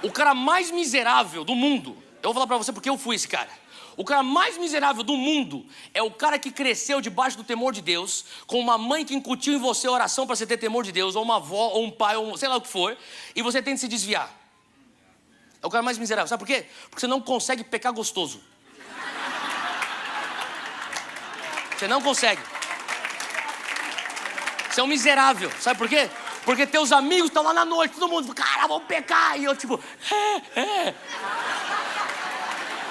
B: O cara mais miserável do mundo, eu vou falar pra você porque eu fui esse cara. O cara mais miserável do mundo é o cara que cresceu debaixo do temor de Deus, com uma mãe que incutiu em você a oração para você ter temor de Deus, ou uma avó, ou um pai, ou sei lá o que for, e você tem que se desviar. É o cara mais miserável. Sabe por quê? Porque você não consegue pecar gostoso. Você não consegue. Você é um miserável. Sabe por quê? Porque teus amigos estão lá na noite, todo mundo, cara, vamos pecar. E eu tipo,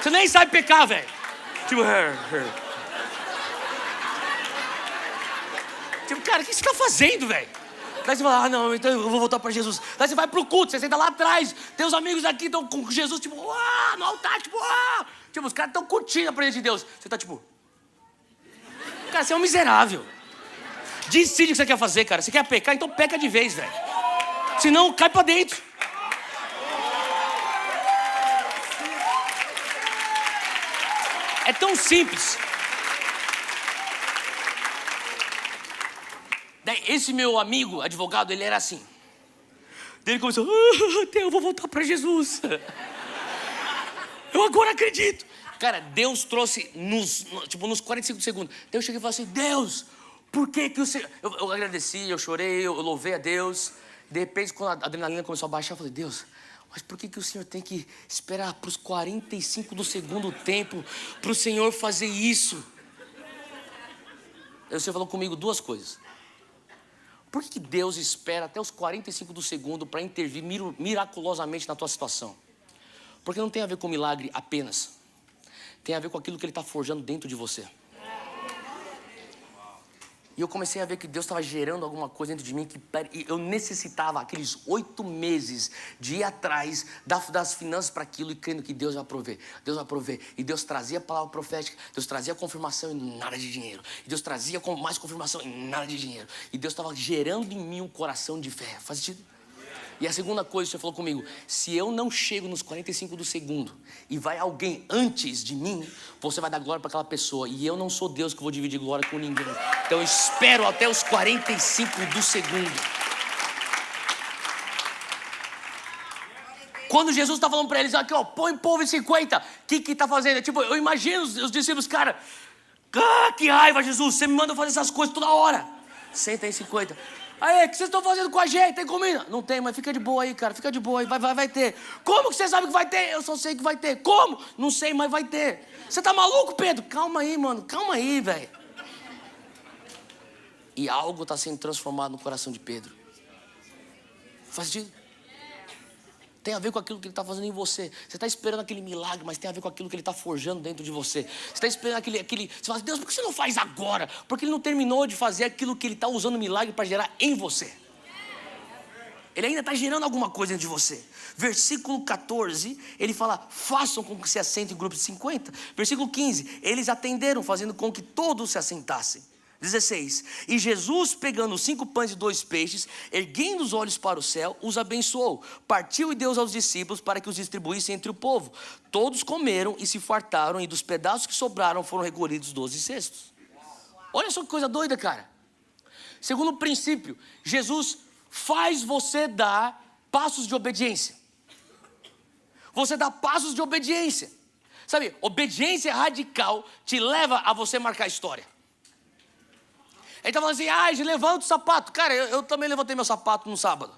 B: Você nem sabe pecar, velho. Tipo, Tipo, cara, o que você tá fazendo, velho? Daí você fala: não, então eu vou voltar pra Jesus. Daí você vai pro culto, você senta lá atrás, teus amigos aqui estão com Jesus, tipo, no altar, tipo, Tipo, os caras estão curtindo a presença de Deus. Você tá tipo, cara, você é um miserável. Decide o que você quer fazer, cara. Você quer pecar, então peca de vez, velho. Senão, cai pra dentro. É tão simples. Daí, esse meu amigo, advogado, ele era assim. Daí ele começou: eu vou voltar pra Jesus. Eu agora acredito. Cara, Deus trouxe nos 45 segundos. Daí eu cheguei e falei assim: Deus, por que o Senhor... Eu agradeci, eu chorei, eu louvei a Deus. De repente, quando a adrenalina começou a baixar, eu falei: Deus, mas por que o Senhor tem que esperar pros 45 do segundo tempo pro Senhor fazer isso? Aí o Senhor falou comigo 2 coisas. Por que Deus espera até os 45 do segundo para intervir miraculosamente na tua situação? Porque não tem a ver com milagre apenas. Tem a ver com aquilo que Ele está forjando dentro de você. E eu comecei a ver que Deus estava gerando alguma coisa dentro de mim, que eu necessitava aqueles 8 meses de ir atrás das finanças para aquilo e crendo que Deus vai prover. Deus vai prover. E Deus trazia a palavra profética, Deus trazia a confirmação e nada de dinheiro. E Deus trazia mais confirmação e nada de dinheiro. E Deus estava gerando em mim um coração de fé. Faz sentido? E a segunda coisa que você falou comigo, se eu não chego nos 45 do segundo e vai alguém antes de mim, você vai dar glória para aquela pessoa. E eu não sou Deus que vou dividir glória com ninguém. Então eu espero até os 45 do segundo. Quando Jesus está falando para eles, aqui ó, põe povo em 50, o que está fazendo? Tipo, eu imagino os discípulos, cara, que raiva, Jesus, você me manda fazer essas coisas toda hora. Senta em 50. Aí, o que vocês estão fazendo com a gente? Tem comida? Não tem, mas fica de boa aí, cara. Fica de boa aí, vai ter. Como que você sabe que vai ter? Eu só sei que vai ter. Como? Não sei, mas vai ter. Você tá maluco, Pedro? Calma aí, mano. Calma aí, velho. E algo está sendo transformado no coração de Pedro. Faz sentido? Tem a ver com aquilo que ele está fazendo em você. Você está esperando aquele milagre, mas tem a ver com aquilo que ele está forjando dentro de você. Você está esperando aquele... Você fala, Deus, por que você não faz agora? Porque ele não terminou de fazer aquilo que ele está usando o milagre para gerar em você. Ele ainda está gerando alguma coisa dentro de você. Versículo 14, ele fala, façam com que se assentem em grupos de 50. Versículo 15, eles atenderam, fazendo com que todos se assentassem. 16, e Jesus, pegando 5 pães e 2 peixes, erguendo os olhos para o céu, os abençoou, partiu e deu aos discípulos para que os distribuíssem entre o povo. Todos comeram e se fartaram, e dos pedaços que sobraram foram recolhidos 12 cestos. Olha só que coisa doida, cara. Segundo princípio, Jesus faz você dar passos de obediência. Você dá passos de obediência. Sabe, obediência radical te leva a você marcar história. Ele tá falando assim, levanta o sapato. Cara, eu também levantei meu sapato no sábado.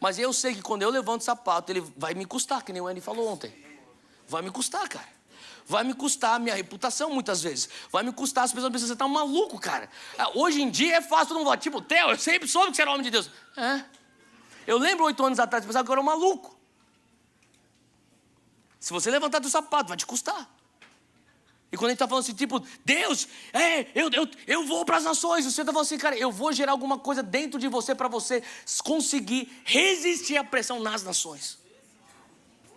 B: Mas eu sei que quando eu levanto o sapato, ele vai me custar, que nem o Andy falou ontem. Vai me custar, cara. Vai me custar a minha reputação muitas vezes. Vai me custar, as pessoas pensam, você tá maluco, cara. Hoje em dia é fácil, todo mundo falar, tipo, Theo, eu sempre soube que você era homem de Deus. Eu lembro 8 anos atrás, eu pensava que eu era um maluco. Se você levantar teu sapato, vai te custar. E quando a gente está falando assim, tipo, Deus, eu vou para as nações. Você está falando assim, cara, eu vou gerar alguma coisa dentro de você para você conseguir resistir à pressão nas nações.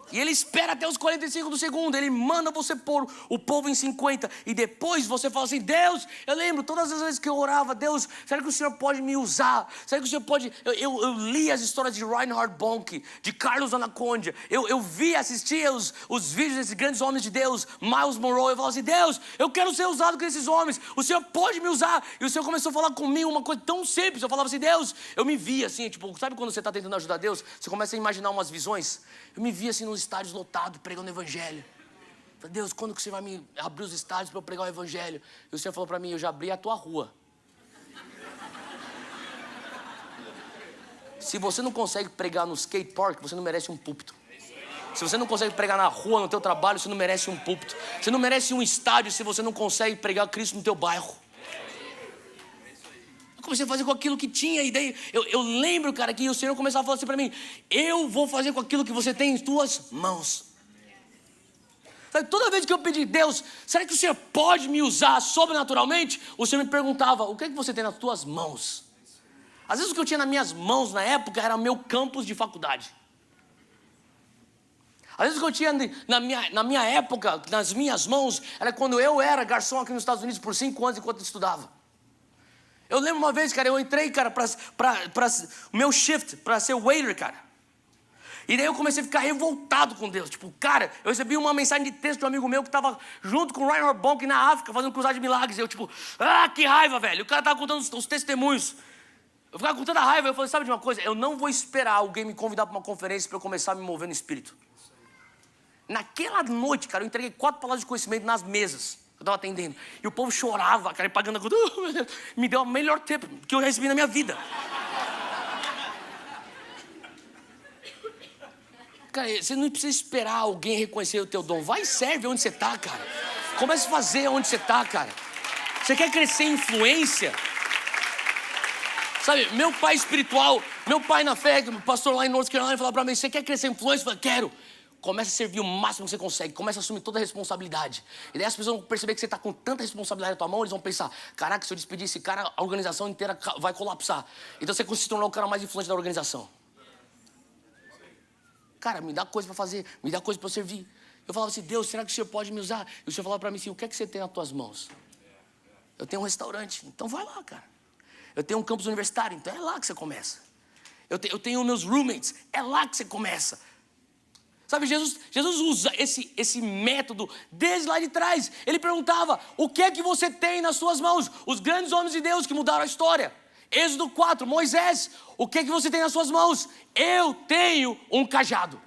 B: E ele espera até os 45 do segundo. Ele manda você pôr o povo em 50. E depois você fala assim, Deus, eu lembro todas as vezes que eu orava, Deus, será que o Senhor pode me usar? Será que o Senhor pode... Eu li as histórias de Reinhard Bonnke, de Carlos Anacondia. Eu vi, assistia os vídeos desses grandes homens de Deus, Miles Monroe. Eu falava assim, Deus, eu quero ser usado com esses homens. O Senhor pode me usar. E o Senhor começou a falar comigo uma coisa tão simples. Eu falava assim, Deus, eu me via assim, tipo, sabe quando você está tentando ajudar Deus? Você começa a imaginar umas visões. Eu me via assim nos estádios lotados, pregando o evangelho. Eu falei, Deus, quando que você vai me abrir os estádios para eu pregar o evangelho? E o Senhor falou para mim, eu já abri a tua rua. Se você não consegue pregar no skate park, você não merece um púlpito. Se você não consegue pregar na rua, no teu trabalho, você não merece um púlpito. Você não merece um estádio se você não consegue pregar Cristo no teu bairro. Comecei a fazer com aquilo que tinha, e daí eu lembro, cara, que o Senhor começava a falar assim para mim, eu vou fazer com aquilo que você tem em tuas mãos. Sabe, toda vez que eu pedi, Deus, será que o Senhor pode me usar sobrenaturalmente? O Senhor me perguntava, o que é que você tem nas tuas mãos? Às vezes o que eu tinha nas minhas mãos na época era meu campus de faculdade. Às vezes o que eu tinha na minha época, nas minhas mãos, era quando eu era garçom aqui nos Estados Unidos por 5 anos enquanto eu estudava. Eu lembro uma vez, cara, eu entrei, cara, para o meu shift, para ser waiter, cara. E daí eu comecei a ficar revoltado com Deus. Tipo, cara, eu recebi uma mensagem de texto de um amigo meu que estava junto com o Reinhard Bonnke na África, fazendo cruzada de milagres. E eu, tipo, que raiva, velho. O cara estava contando os testemunhos. Eu ficava com tanta raiva. Eu falei, sabe de uma coisa? Eu não vou esperar alguém me convidar para uma conferência para eu começar a me mover no espírito. Naquela noite, cara, eu entreguei 4 palavras de conhecimento nas mesas. Eu estava atendendo. E o povo chorava, cara, pagando a conta. Me deu o melhor tempo que eu recebi na minha vida. Cara, você não precisa esperar alguém reconhecer o teu dom. Vai e serve onde você está, cara. Comece a fazer onde você está, cara. Você quer crescer em influência? Sabe, meu pai espiritual, meu pai na fé, pastor lá em North Carolina, falava para mim, você quer crescer em influência? Eu falei, quero. Começa a servir o máximo que você consegue. Começa a assumir toda a responsabilidade. E daí as pessoas vão perceber que você está com tanta responsabilidade na tua mão, eles vão pensar, caraca, se eu despedir esse cara, a organização inteira vai colapsar. Então você se tornou o cara mais influente da organização. Cara, me dá coisa para fazer, me dá coisa para eu servir. Eu falava assim, Deus, será que o Senhor pode me usar? E o Senhor falava para mim assim, o que é que você tem nas tuas mãos? Eu tenho um restaurante, então vai lá, cara. Eu tenho um campus universitário, então é lá que você começa. Eu tenho meus roommates. É lá que você começa. Sabe, Jesus usa esse método desde lá de trás. Ele perguntava, o que é que você tem nas suas mãos? Os grandes homens de Deus que mudaram a história. Êxodo 4, Moisés, o que é que você tem nas suas mãos? Eu tenho um cajado,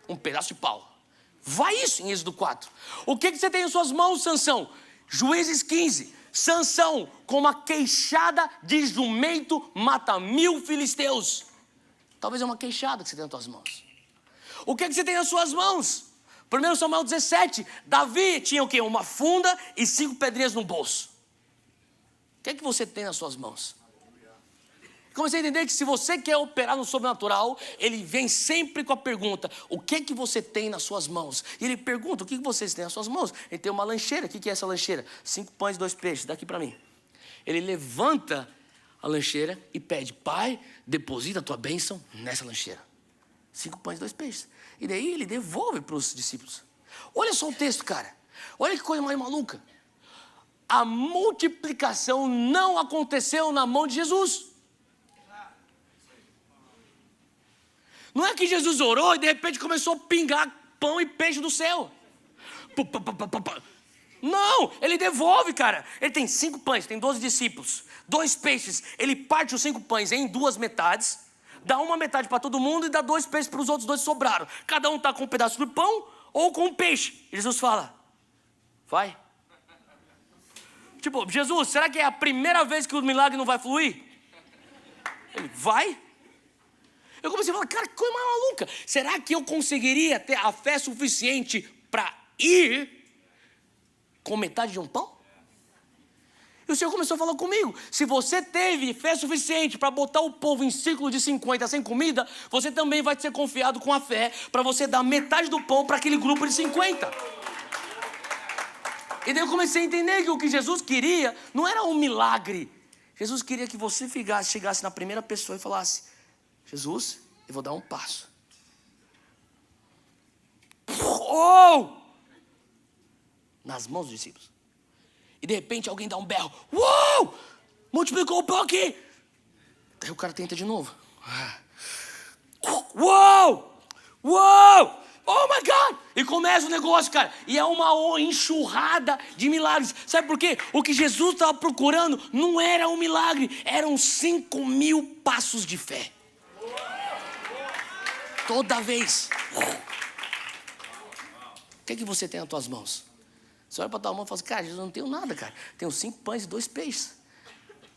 B: um pedaço de pau. Vai isso em Êxodo 4. O que é que você tem nas suas mãos, Sansão? Juízes 15, Sansão com uma queixada de jumento mata 1000 filisteus. Talvez é uma queixada que você tem nas suas mãos. O que é que você tem nas suas mãos? 1 Samuel 17, Davi tinha o quê? Uma funda e 5 pedrinhas no bolso. O que é que você tem nas suas mãos? Comecei a entender que se você quer operar no sobrenatural, ele vem sempre com a pergunta, o que é que você tem nas suas mãos? E ele pergunta, o que vocês têm nas suas mãos? Ele tem uma lancheira, o que é essa lancheira? 5 pães e 2 peixes, daqui para mim. Ele levanta a lancheira e pede, Pai, deposita a tua bênção nessa lancheira. 5 pães e 2 peixes. E daí ele devolve para os discípulos. Olha só o texto, cara. Olha que coisa mais maluca. A multiplicação não aconteceu na mão de Jesus. Não é que Jesus orou e de repente começou a pingar pão e peixe do céu. Não, ele devolve, cara. Ele tem 5 pães, tem 12 discípulos, 2 peixes. Ele parte os 5 pães em 2 metades. Dá uma metade para todo mundo e dá 2 peixes para os outros 2 que sobraram. Cada um está com um pedaço de pão ou com um peixe. E Jesus fala, vai. Tipo, Jesus, será que é a primeira vez que o milagre não vai fluir? Ele, vai. Eu comecei a falar, cara, que coisa mais maluca. Será que eu conseguiria ter a fé suficiente para ir com metade de um pão? E o Senhor começou a falar comigo, se você teve fé suficiente para botar o povo em círculo de 50 sem comida, você também vai ser confiado com a fé para você dar metade do pão para aquele grupo de 50. E daí eu comecei a entender que o que Jesus queria não era um milagre. Jesus queria que você chegasse na primeira pessoa e falasse, Jesus, eu vou dar um passo. Oh! Nas mãos dos discípulos. E de repente alguém dá um berro. Uou! Multiplicou o pão aqui. Daí o cara tenta de novo. Uou! Uou! Oh my God! E começa o negócio, cara. E é uma enxurrada de milagres. Sabe por quê? O que Jesus estava procurando não era um milagre. Eram 5.000 passos de fé. Toda vez. O que é que você tem nas tuas mãos? Você olha para a tua mão e fala assim, cara, Jesus, eu não tenho nada, cara. Tenho 5 pães e 2 peixes.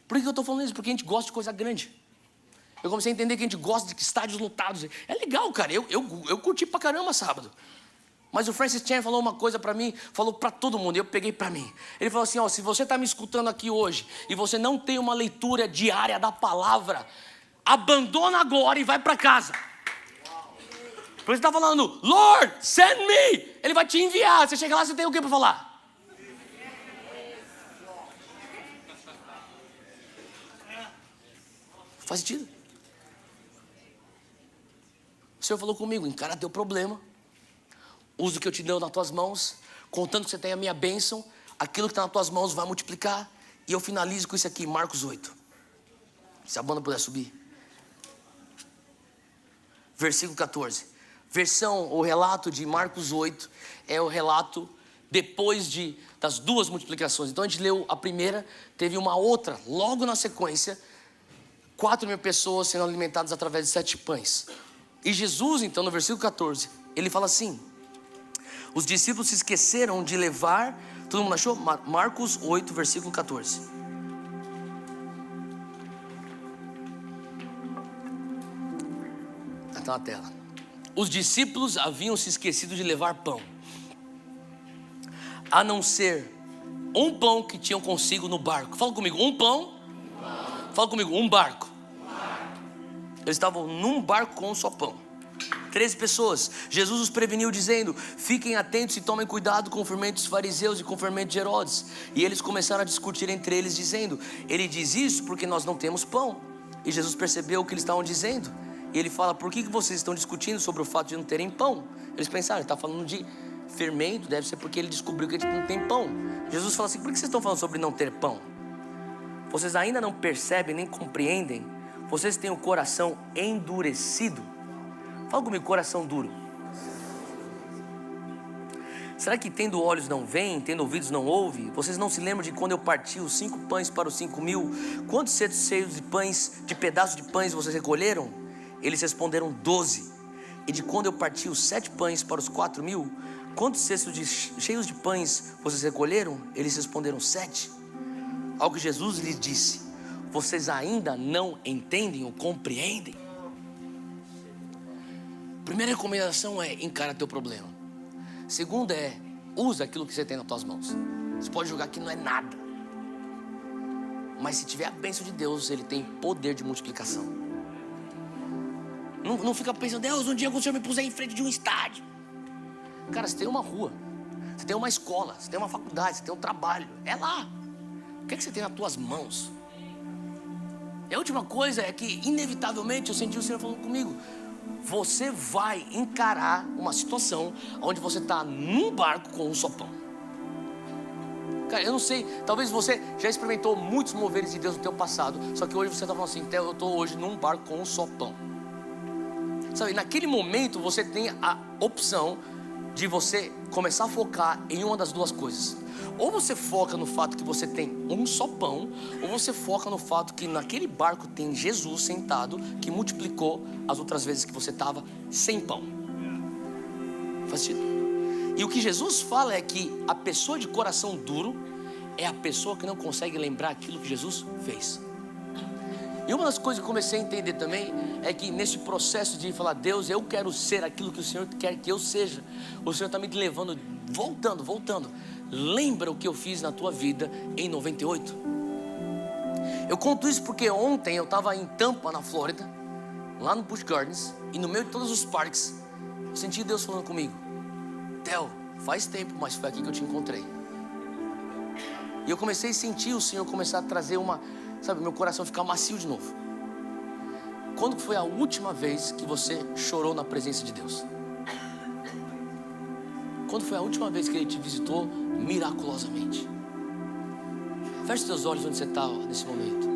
B: Por que eu estou falando isso? Porque a gente gosta de coisa grande. Eu comecei a entender que a gente gosta de estádios lotados. É legal, cara. Eu curti pra caramba sábado. Mas o Francis Chan falou uma coisa para mim, falou para todo mundo, e eu peguei para mim. Ele falou assim, ó, se você está me escutando aqui hoje e você não tem uma leitura diária da palavra, abandona agora e vai para casa. Porque você está falando, Lord, send me. Ele vai te enviar. Você chega lá, você tem o que para falar? Faz sentido? O Senhor falou comigo, encara teu problema. Usa o que eu te dei nas tuas mãos. Contando que você tem a minha bênção. Aquilo que está nas tuas mãos vai multiplicar. E eu finalizo com isso aqui, Marcos 8. Se a banda puder subir. Versículo 14. O relato de Marcos 8 é o relato depois das 2 multiplicações. Então a gente leu a primeira, teve uma outra logo na sequência. 4.000 pessoas sendo alimentadas através de 7 pães. E Jesus, então, no versículo 14, ele fala assim: os discípulos se esqueceram de levar. Todo mundo achou? Marcos 8, versículo 14. Está na tela. Os discípulos haviam se esquecido de levar pão, a não ser um pão que tinham consigo no barco. Fala comigo, um pão. Fala comigo, um barco. Eles estavam num barco com um só pão. 13 pessoas. Jesus os preveniu dizendo: fiquem atentos e tomem cuidado com o fermento dos fariseus e com o fermento de Herodes. E eles começaram a discutir entre eles dizendo: ele diz isso porque nós não temos pão. E Jesus percebeu o que eles estavam dizendo. E ele fala: por que vocês estão discutindo sobre o fato de não terem pão? Eles pensaram, ele está falando de fermento, deve ser porque ele descobriu que a gente não tem pão. Jesus fala assim: por que vocês estão falando sobre não ter pão? Vocês ainda não percebem nem compreendem
A: Vocês têm o coração endurecido. Fala comigo, coração duro. Será que tendo olhos não veem, tendo ouvidos não ouve? Vocês não se lembram de quando eu parti os 5 pães para os 5.000? Quantos cestos cheios de pães, de pedaços de pães vocês recolheram? Eles responderam 12. E de quando eu parti os 7 pães para os 4.000? Quantos cestos cheios de pães vocês recolheram? Eles responderam 7. Ao que Jesus lhes disse: vocês ainda não entendem ou compreendem? Primeira recomendação é: encara teu problema. Segunda é: usa aquilo que você tem nas tuas mãos. Você pode julgar que não é nada, mas se tiver a bênção de Deus, Ele tem poder de multiplicação. Não fica pensando: Deus, um dia que o Senhor me puser em frente de um estádio. Cara, você tem uma rua, você tem uma escola, você tem uma faculdade, você tem um trabalho. É lá. O que é que você tem nas tuas mãos? E a última coisa é que, inevitavelmente, eu senti o Senhor falando comigo: você vai encarar uma situação onde você está num barco com um só pão. Cara, eu não sei, talvez você já experimentou muitos moveres de Deus no teu passado, só que hoje você está falando assim: Theo, eu estou hoje num barco com um só pão. Sabe, naquele momento você tem a opção de você começar a focar em uma das duas coisas. Ou você foca no fato que você tem um só pão, ou você foca no fato que naquele barco tem Jesus sentado, que multiplicou as outras vezes que você estava sem pão. Faz sentido? E o que Jesus fala é que a pessoa de coração duro é a pessoa que não consegue lembrar aquilo que Jesus fez. E uma das coisas que eu comecei a entender também é que nesse processo de falar: Deus, eu quero ser aquilo que o Senhor quer que eu seja, o Senhor está me levando, voltando. Lembra o que eu fiz na tua vida em 98? Eu conto isso porque ontem eu estava em Tampa, na Flórida, lá no Busch Gardens, e no meio de todos os parques, eu senti Deus falando comigo: Theo, faz tempo, mas foi aqui que eu te encontrei. E eu comecei a sentir o Senhor começar a trazer meu coração ficar macio de novo. Quando foi a última vez que você chorou na presença de Deus? Quando foi a última vez que Ele te visitou miraculosamente? Feche seus olhos onde você está nesse momento.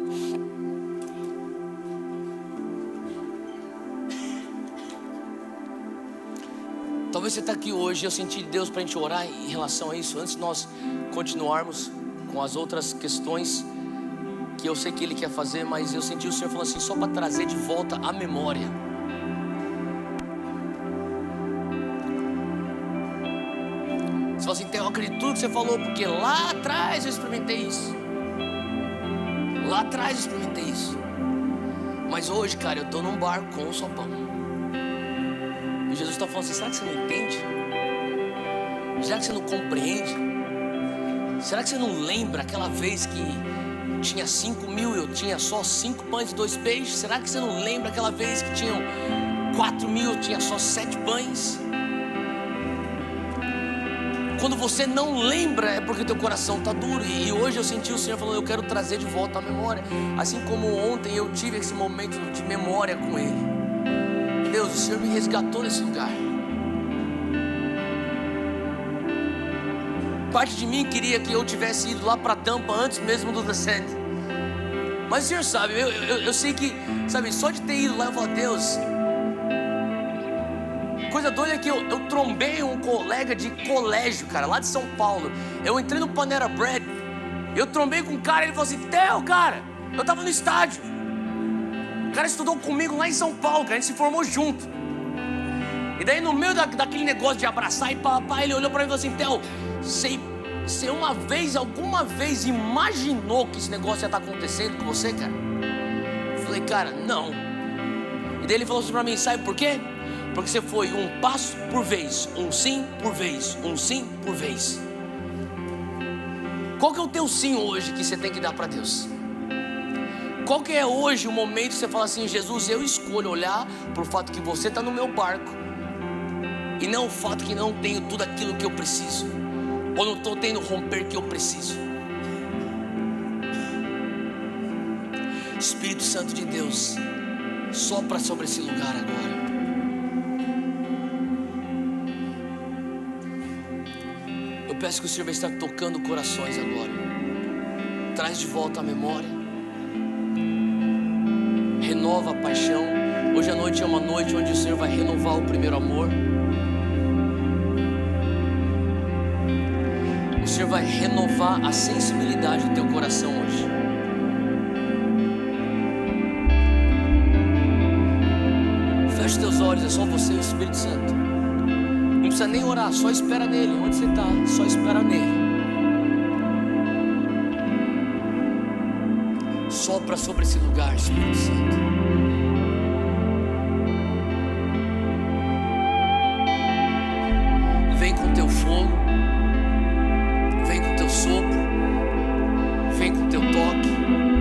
A: Talvez você está aqui hoje e eu senti Deus para a gente orar em relação a isso. Antes de nós continuarmos com as outras questões que eu sei que Ele quer fazer, mas eu senti o Senhor falando assim, só para trazer de volta a memória. Você fala assim: Theo, eu acredito tudo que você falou, porque lá atrás eu experimentei isso. Lá atrás eu experimentei isso. Mas hoje, cara, eu estou num barco com um só pão. E Jesus está falando assim: será que você não entende? Será que você não compreende? Será que você não lembra aquela vez que tinha 5.000 e eu tinha só 5 pães e 2 peixes? Será que você não lembra aquela vez que tinham 4.000 eu tinha só 7 pães? Quando você não lembra é porque teu coração está duro. E hoje eu senti o Senhor falando: eu quero trazer de volta a memória. Assim como ontem eu tive esse momento de memória com Ele. Deus, o Senhor me resgatou nesse lugar. Parte de mim queria que eu tivesse ido lá para Tampa antes mesmo do Descent. Mas o Senhor sabe, eu sei que, sabe, só de ter ido lá eu falo: Deus. Coisa doida é que eu trombei um colega de colégio, cara, lá de São Paulo. Eu entrei no Panera Bread, eu trombei com um cara, ele falou assim: Theo, cara, eu tava no estádio. O cara estudou comigo lá em São Paulo, cara, a gente se formou junto. E daí no meio daquele negócio de abraçar e papá, ele olhou pra mim e falou assim: Theo, você alguma vez imaginou que esse negócio ia estar acontecendo com você, cara? Eu falei: cara, não. E daí ele falou assim pra mim: sabe por quê? Porque você foi um passo por vez, um sim por vez, um sim por vez. Qual que é o teu sim hoje que você tem que dar para Deus? Qual que é hoje o momento que você fala assim: Jesus, eu escolho olhar para o fato que você está no meu barco e não o fato que não tenho tudo aquilo que eu preciso, ou não estou tendo o romper que eu preciso. Espírito Santo de Deus, sopra sobre esse lugar agora. Eu peço que o Senhor vai estar tocando corações agora. Traz de volta a memória.
B: renova a paixão. Hoje à noite é uma noite onde o Senhor vai renovar o primeiro amor. O Senhor vai renovar a sensibilidade do teu coração hoje. Feche teus olhos, é só você e o Espírito Santo. Não precisa nem orar, só espera nele. Onde você está, só espera nele. Sopra sobre esse lugar, Espírito Santo. Vem com teu fogo, vem com teu sopro, vem com teu toque.